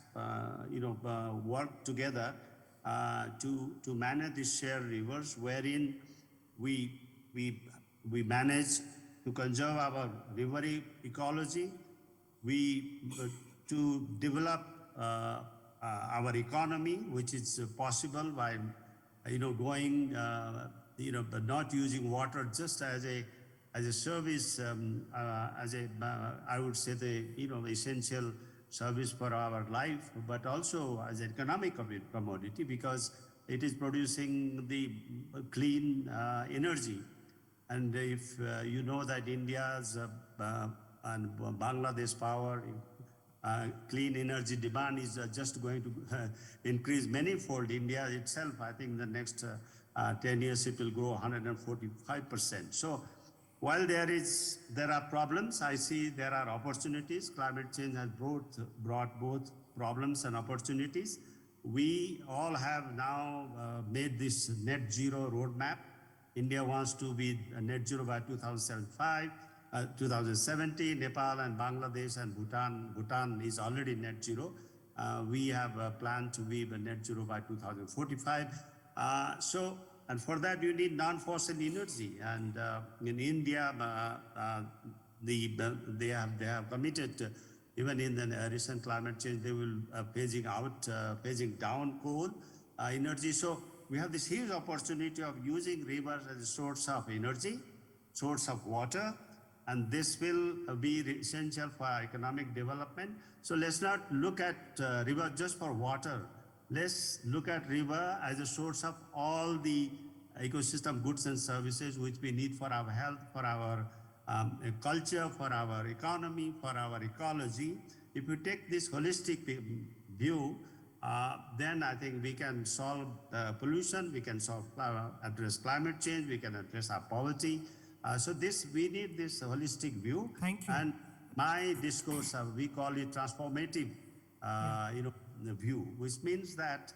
work together to manage these shared rivers, wherein we manage to conserve our river ecology, to develop our economy, which is possible by going but not using water just as a service, I would say the essential service for our life, but also as an economic commodity, because it is producing the clean energy. And if you know that India's and Bangladesh power clean energy demand is just going to increase manifold. India itself, I think in the next 10 years, it will grow 145%. So while there are problems, I see there are opportunities. Climate change has brought both problems and opportunities. We all have now made this net zero roadmap. India wants to be net zero by 2075. 2070, Nepal and Bangladesh and Bhutan is already net zero. We have a plan to be net zero by 2045. And for that you need non-fossil energy. And in India, they have committed, even in the recent climate change, they will phasing down coal energy. So we have this huge opportunity of using rivers as a source of energy, source of water, and this will be essential for economic development. So let's not look at river just for water. Let's look at river as a source of all the ecosystem goods and services which we need for our health, for our culture, for our economy, for our ecology. If we take this holistic view, then I think we can solve pollution, we can address climate change, we can address our poverty. So we need this holistic view. Thank you. And my discourse, we call it transformative, view, which means that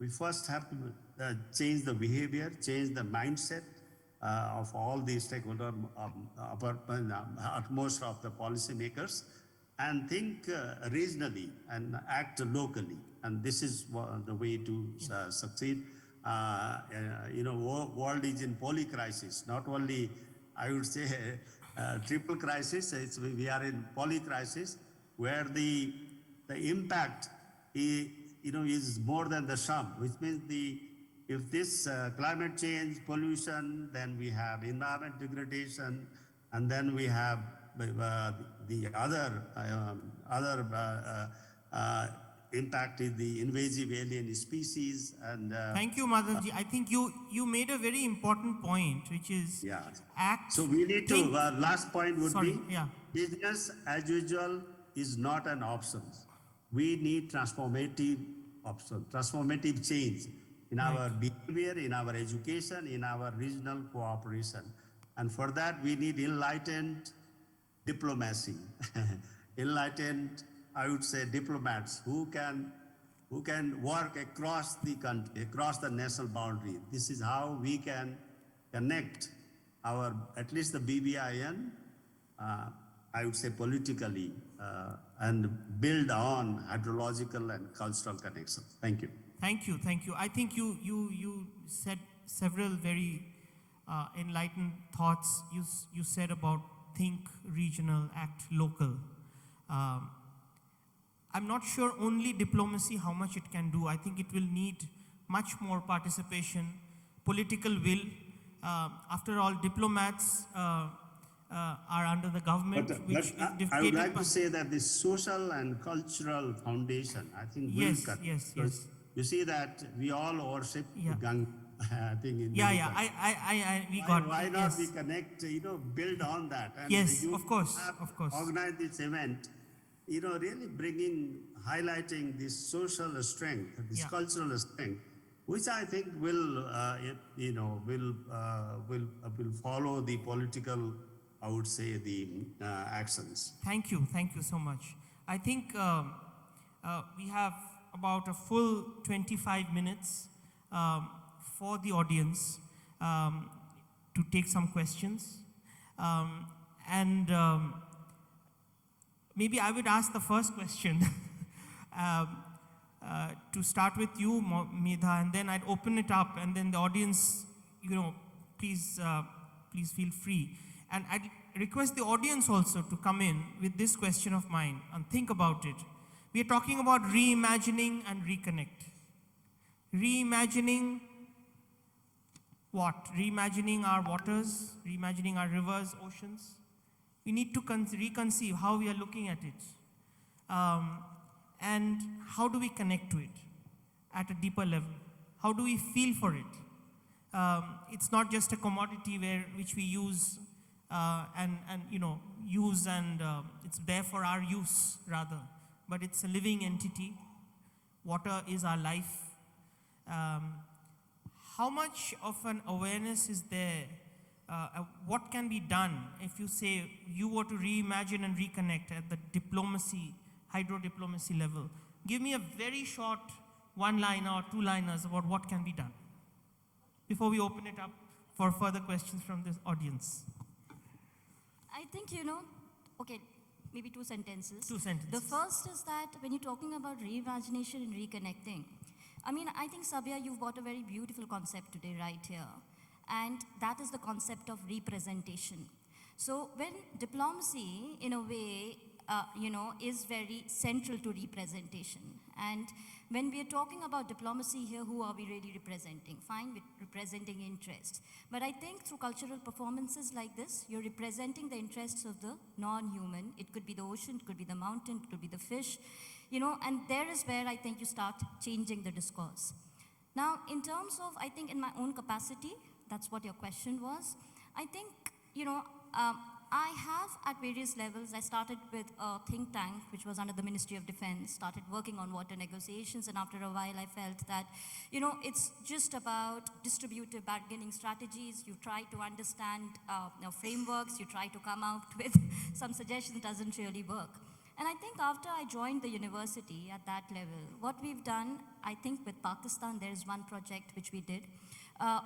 we first have to change the behavior, change the mindset of all the stakeholders, utmost of the policymakers, and think regionally and act locally. And this is the way to succeed. World is in poly-crisis, not only, I would say, triple crisis. We are in poly-crisis, where the impact is more than the sum, which means if this climate change, pollution, then we have environment degradation, and then we have the other impact is the invasive alien species. And thank you, Madhavji. I think you made a very important point, which is act. So we need to, last point would be, business as usual is not an option. We need transformative change in our behavior, in our education, in our regional cooperation. And for that, we need enlightened diplomacy, enlightened, I would say, diplomats who can work across the country, across the national boundary. This is how we can connect at least the BBIN, I would say politically, and build on hydrological and cultural connections. Thank you. Thank you. I think you said several very enlightened thoughts. You said about think regional, act local. I'm not sure only diplomacy, how much it can do. I think it will need much more participation, political will. After all, diplomats are under the government. I would like to say that the social and cultural foundation, I think, will cut. Yes. You see that we all worship Ganga, I think. We got it. Why not we connect, build on that? And yes, of course. Organize this event, really highlighting this social strength, this cultural strength, which I think will follow the political, I would say, the actions. Thank you so much. I think we have about a full 25 minutes for the audience to take some questions. Maybe I would ask the first question to start with you, Medha, and then I'd open it up, and then the audience, please feel free. And I'd request the audience also to come in with this question of mine and think about it. We are talking about reimagining and reconnect. Reimagining what? Reimagining our waters, reimagining our rivers, oceans. We need to reconceive how we are looking at it. And how do we connect to it at a deeper level? How do we feel for it? It's not just a commodity which we use use and it's there for our use rather, but it's a living entity. Water is our life. How much of an awareness is there? What can be done if you say you were to reimagine and reconnect at the diplomacy, hydro-diplomacy level? Give me a very short one-liner or two-liners about what can be done before we open it up for further questions from this audience. I think, okay, maybe two sentences. Two sentences. The first is that when you're talking about reimagination and reconnecting, I think, Sabya, you've got a very beautiful concept today right here. And that is the concept of representation. So when diplomacy, in a way, is very central to representation. And when we are talking about diplomacy here, who are we really representing? Fine, we're representing interests. But I think through cultural performances like this, you're representing the interests of the non-human. It could be the ocean, it could be the mountain, it could be the fish, and there is where I think you start changing the discourse. Now, in terms of, I think in my own capacity, that's what your question was, I think, I have at various levels, I started with a think tank, which was under the Ministry of Defense, started working on water negotiations, and after a while I felt that, it's just about distributive bargaining strategies. You try to understand frameworks, you try to come out with some suggestions, doesn't really work. And I think after I joined the university at that level, what we've done, I think with Pakistan, there is one project which we did,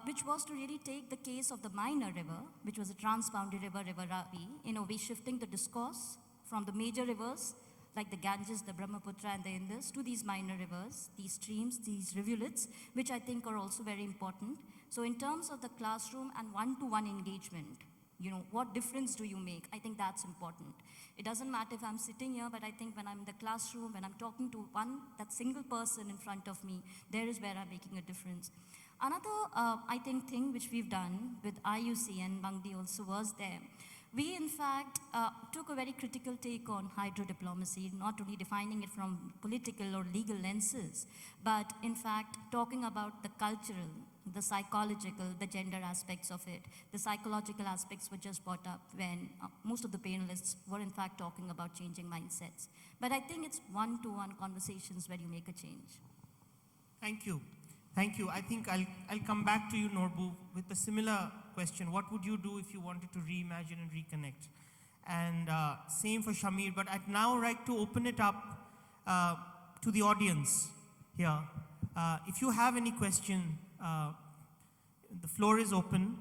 which was to really take the case of the minor river, which was a transboundary river, River Ravi, in a way shifting the discourse from the major rivers, like the Ganges, the Brahmaputra, and the Indus, to these minor rivers, these streams, these rivulets, which I think are also very important. So in terms of the classroom and one-to-one engagement, what difference do you make? I think that's important. It doesn't matter if I'm sitting here, but I think when I'm in the classroom, when I'm talking to that single person in front of me, there is where I'm making a difference. Another, I think, thing which we've done with IUC, and Wangdi also was there, we in fact took a very critical take on hydro-diplomacy, not only defining it from political or legal lenses, but in fact talking about the cultural, the psychological, the gender aspects of it. The psychological aspects were just brought up when most of the panelists were in fact talking about changing mindsets. But I think it's one-to-one conversations where you make a change. Thank you. Thank you. I think I'll come back to you, Norbu, with a similar question. What would you do if you wanted to reimagine and reconnect? And same for Shamir, but I'd now like to open it up to the audience here. If you have any question, the floor is open,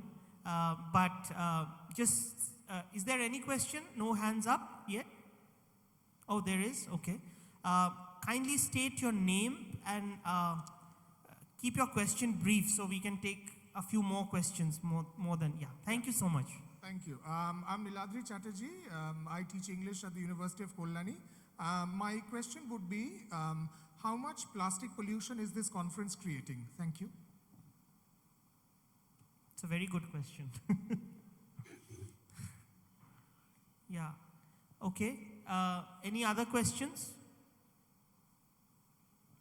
is there any question? No hands up yet? Oh, there is? Okay. Kindly state your name and keep your question brief so we can take a few more questions, more than, yeah. Thank you so much. Thank you. I'm Niladri Chatterjee. I teach English at the University of Kolkata. My question would be, how much plastic pollution is this conference creating? Thank you. It's a very good question. Yeah. Okay. Any other questions?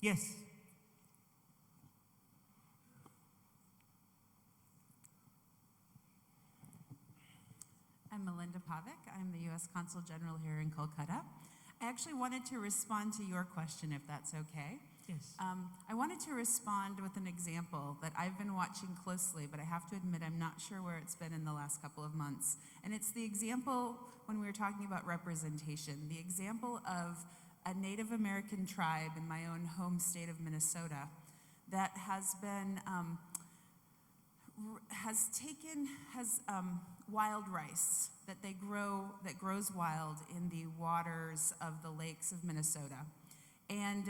Yes. I'm Melinda Pavic. I'm the U.S. Consul General here in Kolkata. I actually wanted to respond to your question, if that's okay. Yes. I wanted to respond with an example that I've been watching closely, but I have to admit I'm not sure where it's been in the last couple of months. And it's the example when we were talking about representation, the example of a Native American tribe in my own home state of Minnesota that has been, has wild rice that they grow, that grows wild in the waters of the lakes of Minnesota. And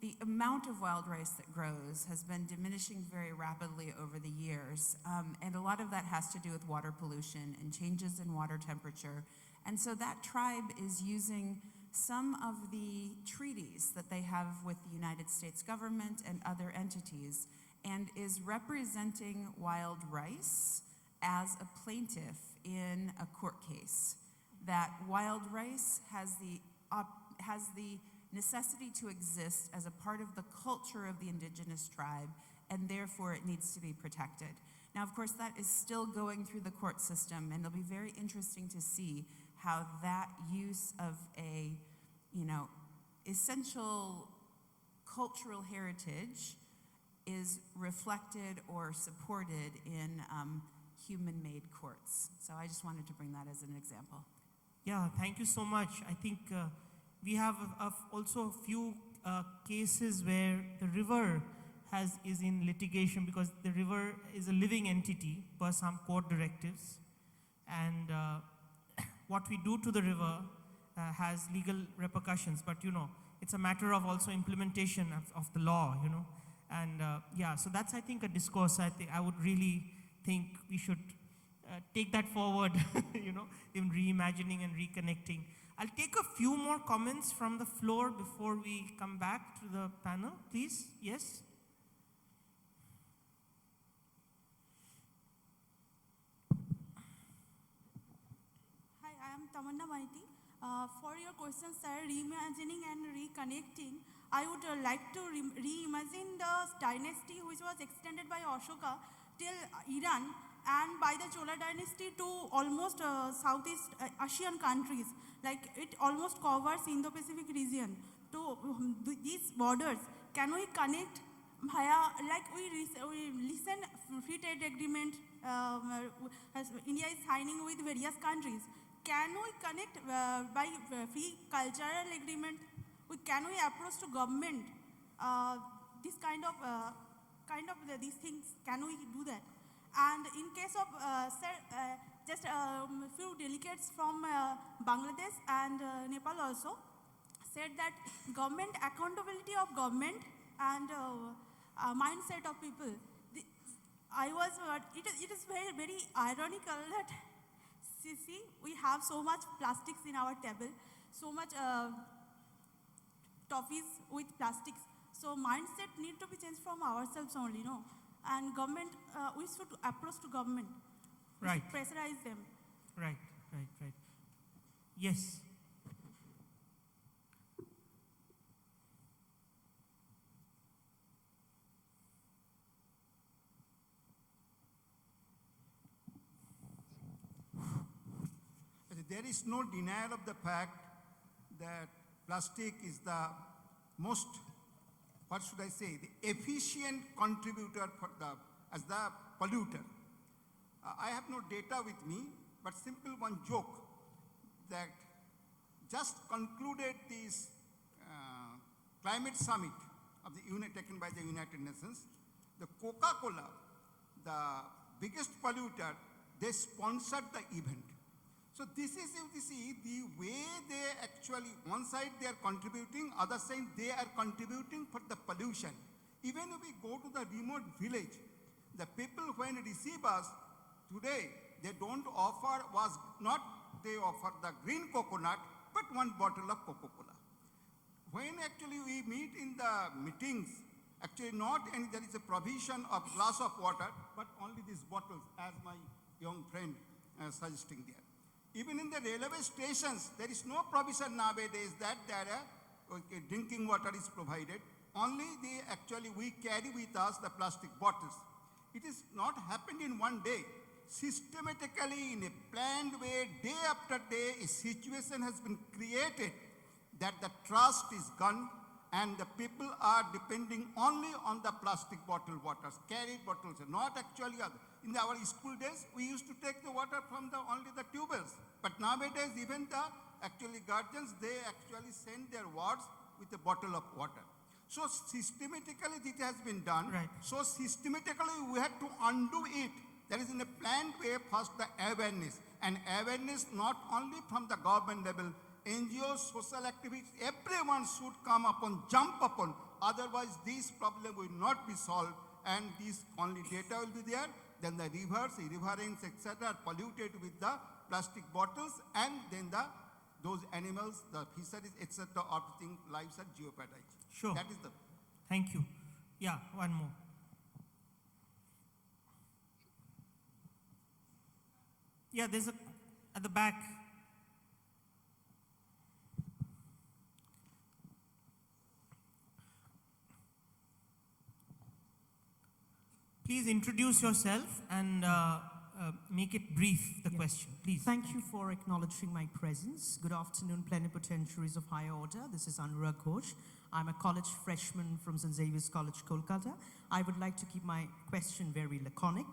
the amount of wild rice that grows has been diminishing very rapidly over the years. And a lot of that has to do with water pollution and changes in water temperature. And so that tribe is using some of the treaties that they have with the United States government and other entities and is representing wild rice as a plaintiff in a court case. That wild rice has the necessity to exist as a part of the culture of the indigenous tribe, and therefore it needs to be protected. Now, of course, that is still going through the court system, and it'll be very interesting to see how that use of a, essential cultural heritage is reflected or supported in human-made courts. So I just wanted to bring that as an example. Yeah, thank you so much. I think we have also a few cases where the river is in litigation because the river is a living entity per some court directives. and what we do to the river has legal repercussions, but it's a matter of also implementation of the law, and yeah, so that's, I think, a discourse I would really think we should take that forward, in reimagining and reconnecting. I'll take a few more comments from the floor before we come back to the panel, please. Yes? Hi, I am Tamanna Maiti. For your question, sir, reimagining and reconnecting, I would like to reimagine the dynasty which was extended by Ashoka till Iran and by the Chola dynasty to almost Southeast Asian countries. Like it almost covers Indo-Pacific region. To these borders, can we connect via, like we listen free trade agreement as India is signing with various countries. Can we connect by free cultural agreement? Can we approach to government this kind of these things? Can we do that? And in case of sir, just a few delegates from Bangladesh and Nepal also said that government accountability of government and mindset of people. It is very, very ironical that see, we have so much plastics in our table, so much toffees with plastics. So mindset need to be changed from ourselves only, and government, we should approach to government. Right. Pressurize them. Right. Yes. There is no denial of the fact that plastic is the most, what should I say, the efficient contributor as the polluter. I have no data with me, but simple one joke that just concluded this climate summit of the taken by the United Nations. The Coca-Cola, the biggest polluter, they sponsored the event. So this is, you see, the way they actually, one side they are contributing, other side they are contributing for the pollution. Even if we go to the remote village, the people when receive us today, they don't offer, they offer the green coconut, but one bottle of Coca-Cola. When actually we meet in the meetings, actually there is a provision of glass of water, but only these bottles, as my young friend suggesting there. Even in the railway stations, there is no provision nowadays that drinking water is provided. Only we carry with us the plastic bottles. It is not happened in one day. Systematically, in a planned way, day after day, a situation has been created that the trust is gone and the people are depending only on the plastic bottle waters, carried bottles, not actually other. In our school days, we used to take the water from only the tube wells. But nowadays, even the guardians, they actually send their wards with a bottle of water. So systematically, it has been done. Right. So systematically, we have to undo it. There is in a planned way, first the awareness. And awareness not only from the government level, NGOs, social activists, everyone should jump upon. Otherwise, this problem will not be solved. And this only data will be there. Then the rivers, riverines, etc. are polluted with the plastic bottles, and then those animals, the fisheries, etc. everything, lives are jeopardized. Sure. That is the. Thank you. Yeah, one more. Yeah, there's at the back. Please introduce yourself and make it brief, the question, please. Thank you for acknowledging my presence. Good afternoon, plenipotentiaries of higher order. This is Anurag Ghosh. I'm a college freshman from St. Xavier's College, Kolkata. I would like to keep my question very laconic.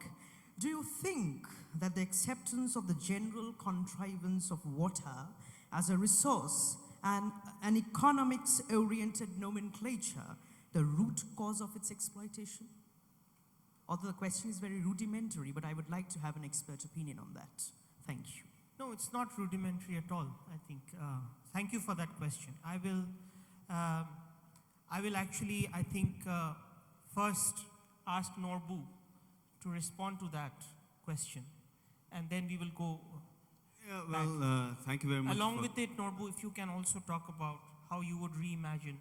Do you think that the acceptance of the general contrivance of water as a resource and an economics-oriented nomenclature the root cause of its exploitation? Although the question is very rudimentary, but I would like to have an expert opinion on that. Thank you. No, it's not rudimentary at all, I think. Thank you for that question. I will actually, I think, first ask Norbu to respond to that question, and then we will go thank you very much. along with it, Norbu, if you can also talk about how you would reimagine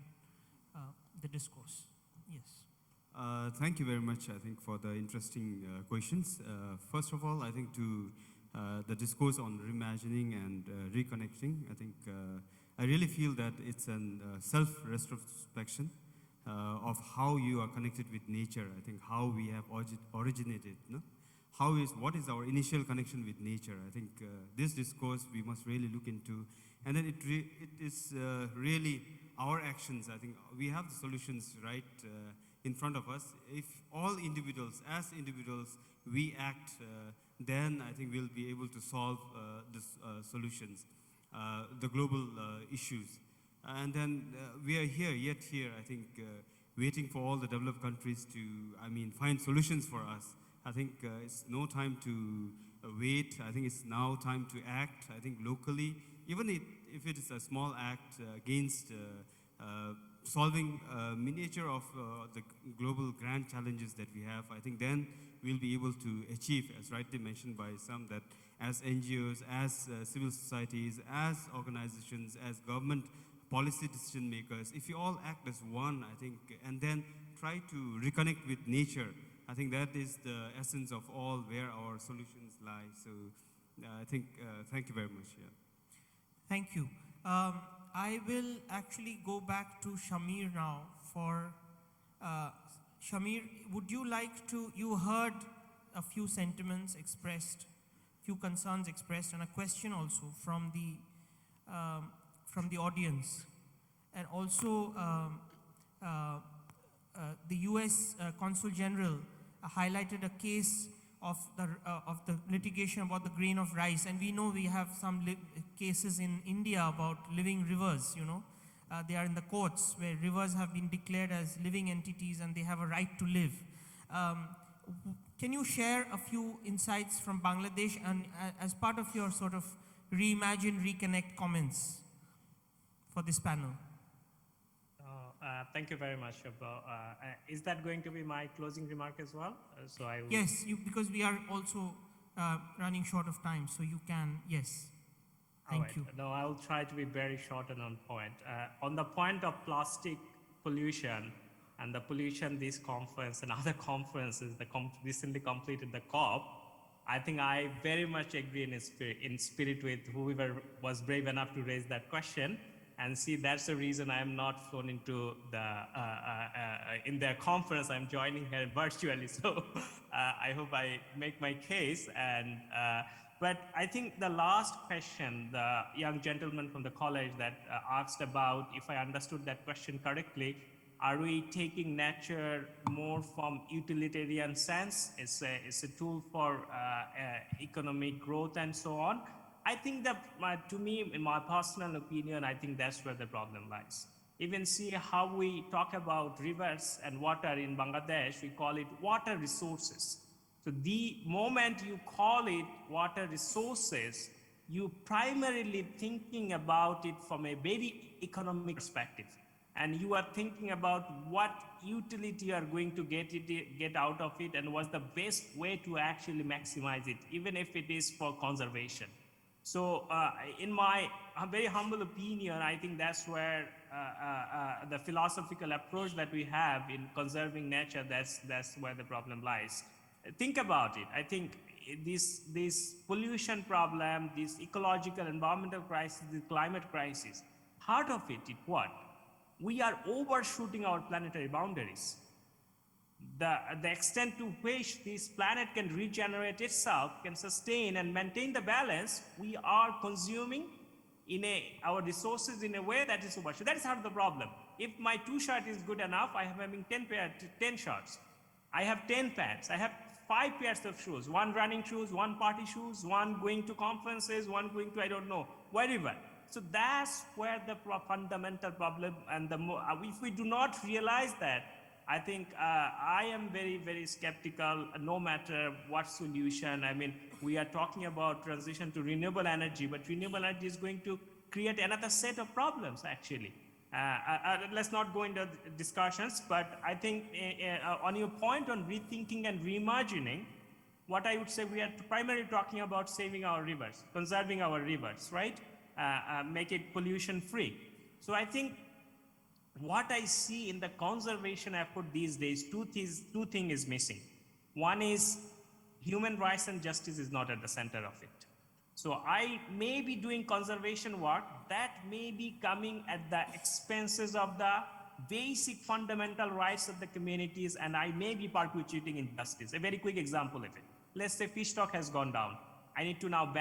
the discourse. Yes. Thank you very much, I think, for the interesting questions. First of all, I think to the discourse on reimagining and reconnecting, I think I really feel that it's a self-retrospection of how you are connected with nature. I think how we have originated, no? What is our initial connection with nature? I think this discourse we must really look into, and then it is really our actions. I think we have the solutions right in front of us. If all individuals, as individuals, we act, then I think we'll be able to solve the solutions, the global issues. And then we are here, I think, waiting for all the developed countries to, find solutions for us. I think it's no time to wait. I think it's now time to act, I think, locally, even if it is a small act against solving miniature of the global grand challenges that we have. I think then we'll be able to achieve, as rightly mentioned by some, that as NGOs, as civil societies, as organizations, as government policy decision makers, if you all act as one, I think, and then try to reconnect with nature, I think that is the essence of all where our solutions lie. So I think, thank you very much. Yeah. Thank you. I will actually go back to Shamir now for, Shamir, would you like to, you heard a few sentiments expressed, few concerns expressed, and a question also from the audience. And also the US Consul General highlighted a case of the litigation about the grain of rice, and we know we have some cases in India about living rivers, you know. They are in the courts where rivers have been declared as living entities and they have a right to live. Can you share a few insights from Bangladesh and as part of your sort of reimagine, reconnect comments for this panel? Thank you very much, Shubha. Is that going to be my closing remark as well? So I will... Yes, because we are also running short of time, so you can, yes. Thank you. No, I will try to be very short and on point. On the point of plastic pollution and the pollution this conference and other conferences that recently completed the COP, I think I very much agree in spirit with whoever was brave enough to raise that question. And see, that's the reason I am not flown into in their conference. I'm joining here virtually. So I hope I make my case. And but I think the last question, the young gentleman from the college that asked about, if I understood that question correctly, are we taking nature more from utilitarian sense? It's a tool for economic growth and so on. I think that, to me, in my personal opinion, I think that's where the problem lies. Even see how we talk about rivers and water in Bangladesh, we call it water resources. So the moment you call it water resources, you primarily thinking about it from a very economic perspective. And you are thinking about what utility you are going to get out of it and what's the best way to actually maximize it, even if it is for conservation. So in my very humble opinion, I think that's where the philosophical approach that we have in conserving nature, that's where the problem lies. Think about it. I think this pollution problem, this ecological environmental crisis, the climate crisis, heart of it is what? We are overshooting our planetary boundaries. The extent to which this planet can regenerate itself, can sustain and maintain the balance, we are consuming our resources in a way that is overshoot. That is half the problem. If my 2 shirts is good enough, I have having 10 shirts. I have 10 pants. I have 5 pairs of shoes. 1 running shoes, 1 party shoes, 1 going to conferences, 1 going to, I don't know, wherever. So that's where the fundamental problem, and if we do not realize that, I think I am very, very skeptical, no matter what solution. I mean, we are talking about transition to renewable energy, but renewable energy is going to create another set of problems, actually. Let's not go into discussions, but I think on your point on rethinking and reimagining, what I would say, we are primarily talking about saving our rivers, conserving our rivers, right? Make it pollution free. So I think what I see in the conservation effort these days, two things is missing. One is human rights and justice is not at the center of it. So I may be doing conservation work that may be coming at the expenses of the basic fundamental rights of the communities, and I may be perpetuating injustice. A very quick example of it. Let's say fish stock has gone down. I need to now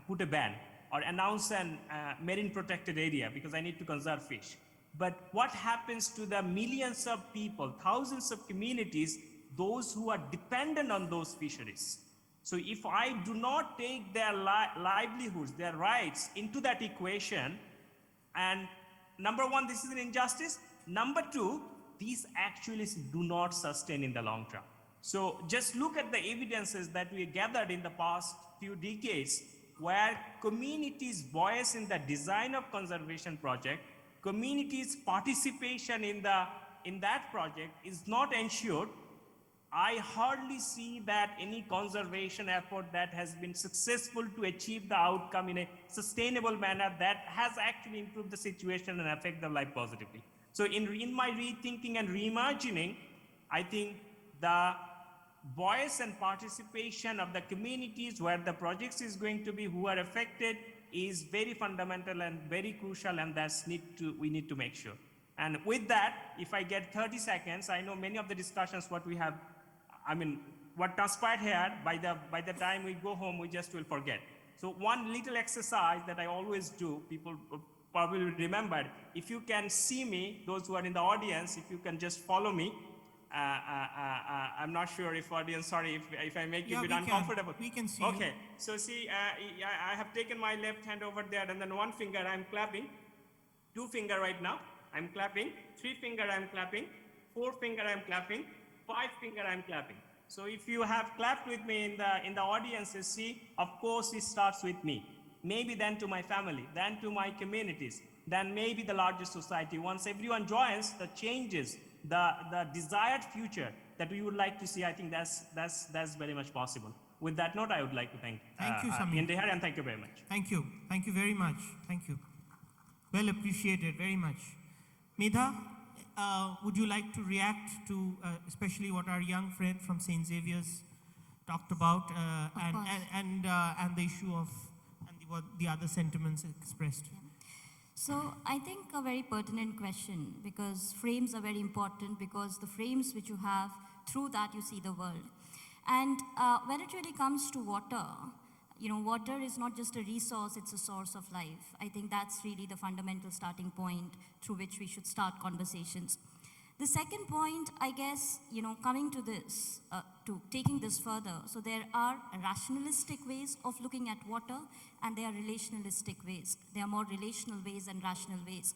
put a ban or announce an marine protected area because I need to conserve fish. But what happens to the millions of people, thousands of communities, those who are dependent on those fisheries? So if I do not take their livelihoods, their rights into that equation, and number one, this is an injustice. Number two, these actually do not sustain in the long term. So just look at the evidences that we gathered in the past few decades where communities' voice in the design of conservation project, communities' participation in that project is not ensured. I hardly see that any conservation effort that has been successful to achieve the outcome in a sustainable manner that has actually improved the situation and affect the life positively. So in my rethinking and reimagining, I think the voice and participation of the communities where the projects is going to be, who are affected, is very fundamental and very crucial, and we need to make sure. And with that, if I get 30 seconds, I know many of the discussions what we have, I mean, what transpired here, by the time we go home, we just will forget. So one little exercise that I always do, people probably will remember, if you can see me, those who are in the audience, if you can just follow me. I'm not sure if audience, sorry if I make you a bit uncomfortable. We can see Okay, you. so see, I have taken my left hand over there, and then one finger I'm clapping, 2 finger right now, I'm clapping, 3 finger I'm clapping, 4 finger I'm clapping, 5 finger I'm clapping. So if you have clapped with me in the audience, you see, of course it starts with me. Maybe then to my family, then to my communities, then maybe the larger society. Once everyone joins, the changes, the desired future that we would like to see, I think that's very much possible. With that note, I would like to thank you, Shamir. India, and thank you very much. Thank you. Thank you very much. Thank you. Well appreciated, very much. Medha, would you like to react to especially what our young friend from St. Xavier's talked about and the issue of what the other sentiments expressed? Yeah. So I think a very pertinent question, because frames are very important, because the frames which you have, through that you see the world. And when it really comes to water, you know, water is not just a resource, it's a source of life. I think that's really the fundamental starting point through which we should start conversations. The second point, I guess, you know, coming to this, to taking this further, so there are rationalistic ways of looking at water, and there are relationalistic ways. There are more relational ways and rational ways.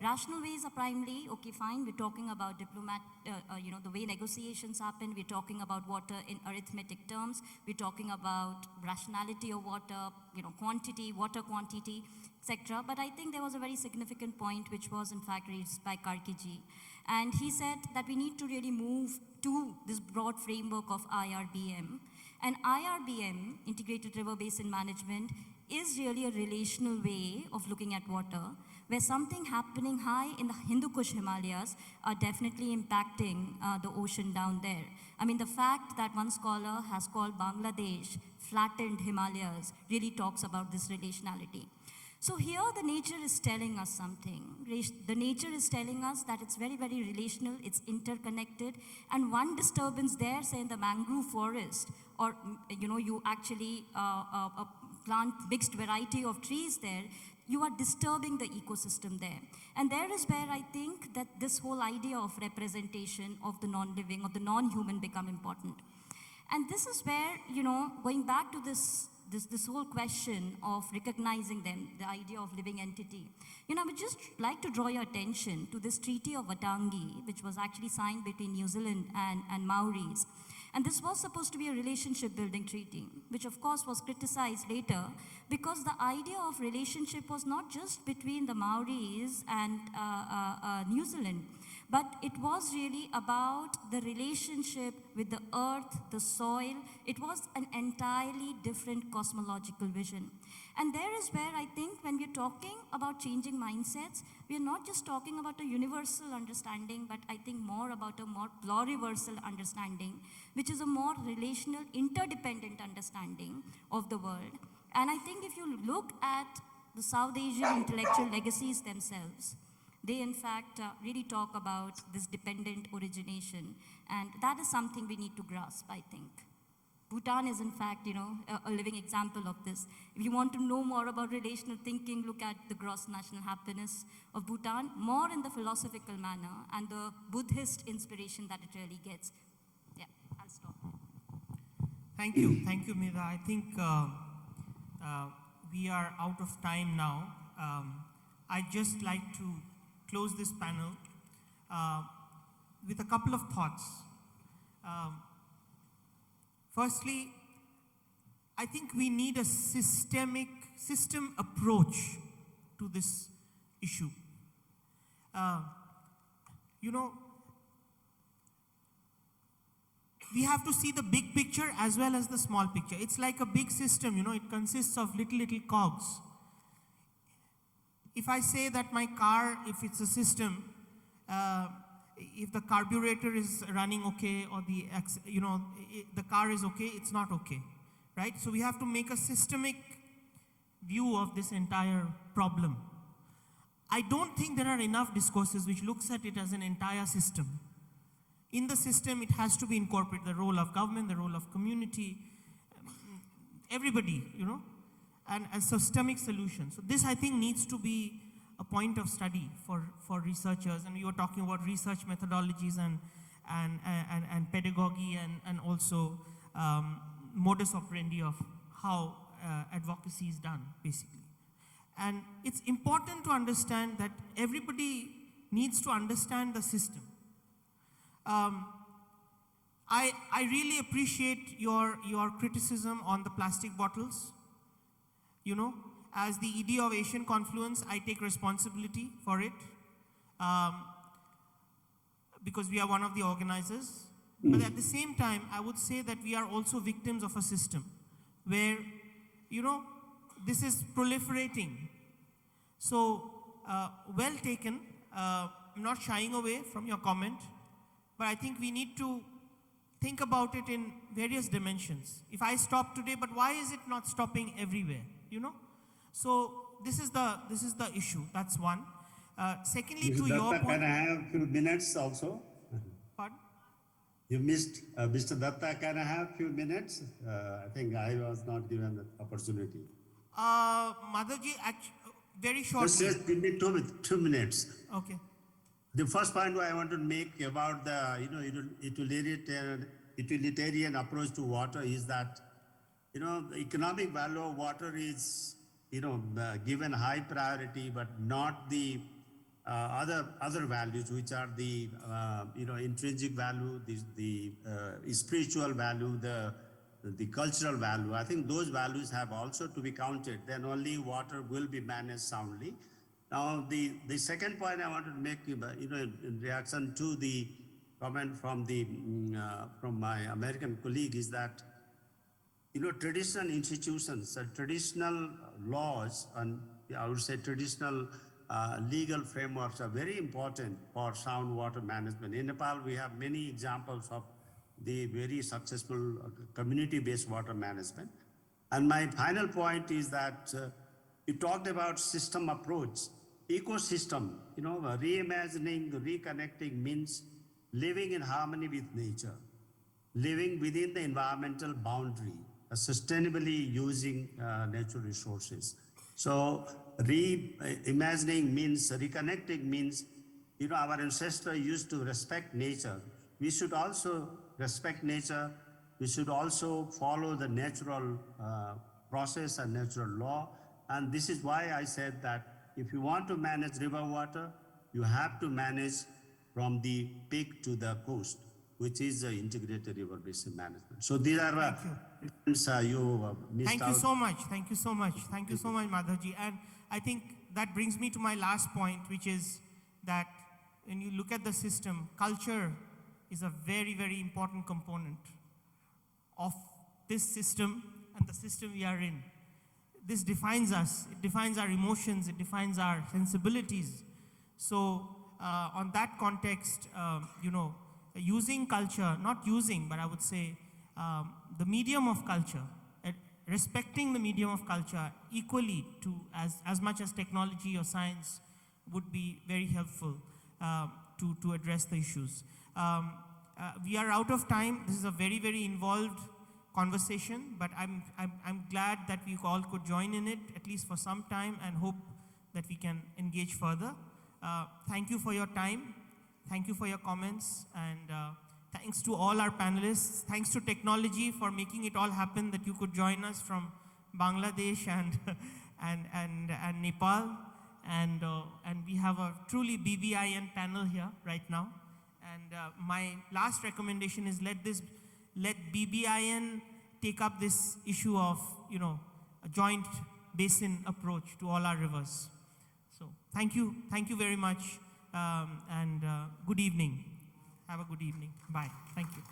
Rational ways are primarily, okay, fine, we're talking about the way negotiations happen, we're talking about water in arithmetic terms, we're talking about rationality of water, you know, quantity, water quantity, etc. But I think there was a very significant point which was in fact raised by Karki ji. And he said that we need to really move to this broad framework of IRBM. And IRBM, Integrated River Basin Management, is really a relational way of looking at water, where something happening high in the Hindu Kush Himalayas are definitely impacting the ocean down there. I mean, the fact that one scholar has called Bangladesh flattened Himalayas really talks about this relationality. So here the nature is telling us something. The nature is telling us that it's very, very relational, it's interconnected, and one disturbance there, say in the mangrove forest, or you know, you actually plant mixed variety of trees there, you are disturbing the ecosystem there. And there is where I think that this whole idea of representation of the non-living, of the non-human become important. And this is where, you know, going back to this this whole question of recognizing them, the idea of living entity. You know, I would just like to draw your attention to this Treaty of Wangdi, which was actually signed between New Zealand and Maoris. And this was supposed to be a relationship building treaty, which of course was criticized later because the idea of relationship was not just between the Maoris and New Zealand, but it was really about the relationship with the earth, the soil. It was an entirely different cosmological vision. And there is where I think when we're talking about changing mindsets, we're not just talking about a universal understanding, but I think more about a more pluriversal understanding, which is a more relational, interdependent understanding of the world. And I think if you look at the South Asian intellectual legacies themselves, they in fact really talk about this dependent origination. And that is something we need to grasp, I think. Bhutan is in fact, a living example of this. If you want to know more about relational thinking, look at the gross national happiness of Bhutan, more in the philosophical manner and the Buddhist inspiration that it really gets. Yeah, I'll stop. Thank you, Medha. I think we are out of time now. I'd just like to close this panel with a couple of thoughts. Firstly, I think we need a system approach to this issue. We have to see the big picture as well as the small picture. It's like a big system, it consists of little cogs. If I say that my car, if it's a system, if the carburetor is running okay or the car is okay, it's not okay, right? So we have to make a systemic view of this entire problem. I don't think there are enough discourses which looks at it as an entire system. In the system, it has to be incorporated, the role of government, the role of community, everybody, and a systemic solution. So this, I think, needs to be a point of study for researchers. And we were talking about research methodologies and pedagogy and also modus operandi of how advocacy is done, basically. And it's important to understand that everybody needs to understand the system. I really appreciate your criticism on the plastic bottles. As the ED of Asian Confluence, I take responsibility for it because we are one of the organizers. But at the same time, I would say that we are also victims of a system where, this is proliferating. So, well taken. I'm not shying away from your comment, but I think we need to think about it in various dimensions. If I stop today, but why is it not stopping everywhere? So this is the issue. That's one. Secondly, Mr. to your Dutta, point. can I have a few minutes also? Pardon? You missed, Mr. Dutta, can I have a few minutes? I think I was not given the opportunity. Madhavji, very shortly. Just give me 2 minutes. Okay. The first point I want to make about the utilitarian approach to water is that the economic value of water is given high priority, but not the other values, which are the intrinsic value, the spiritual value, the cultural value. I think those values have also to be counted. Then only water will be managed soundly. Now, the second point I want to make, in reaction to the comment from my American colleague is that, traditional institutions, traditional laws, and I would say traditional legal frameworks are very important for sound water management. In Nepal, we have many examples of the very successful community-based water management. And my final point is that you talked about system approach, ecosystem, reimagining, reconnecting means living in harmony with nature, living within the environmental boundary, sustainably using natural resources. So reimagining means, reconnecting means, our ancestors used to respect nature. We should also respect nature. We should also follow the natural process and natural law. And this is why I said that if you want to manage river water, you have to manage from the peak to the coast, which is the integrated river basin management. So these are missed Thank out. you so much. Thank you so much. Thank you so much, Madhavji. And I think that brings me to my last point, which is that when you look at the system, culture is a very, very important component of this system and the system we are in. This defines us. It defines our emotions. It defines our sensibilities. So on that context, using culture, not using, but I would say the medium of culture, respecting the medium of culture equally to as much as technology or science would be very helpful to address the issues. We are out of time. This is a very, very involved conversation, but I'm glad that we all could join in it, at least for some time, and hope that we can engage further. Thank you for your time. Thank you for your comments, and thanks to all our panelists. Thanks to technology for making it all happen, that you could join us from Bangladesh and Nepal. And we have a truly BBIN panel here right now. And my last recommendation is let BBIN take up this issue of a joint basin approach to all our rivers. So thank you very much, and good evening. Have a good evening. Bye. Thank you.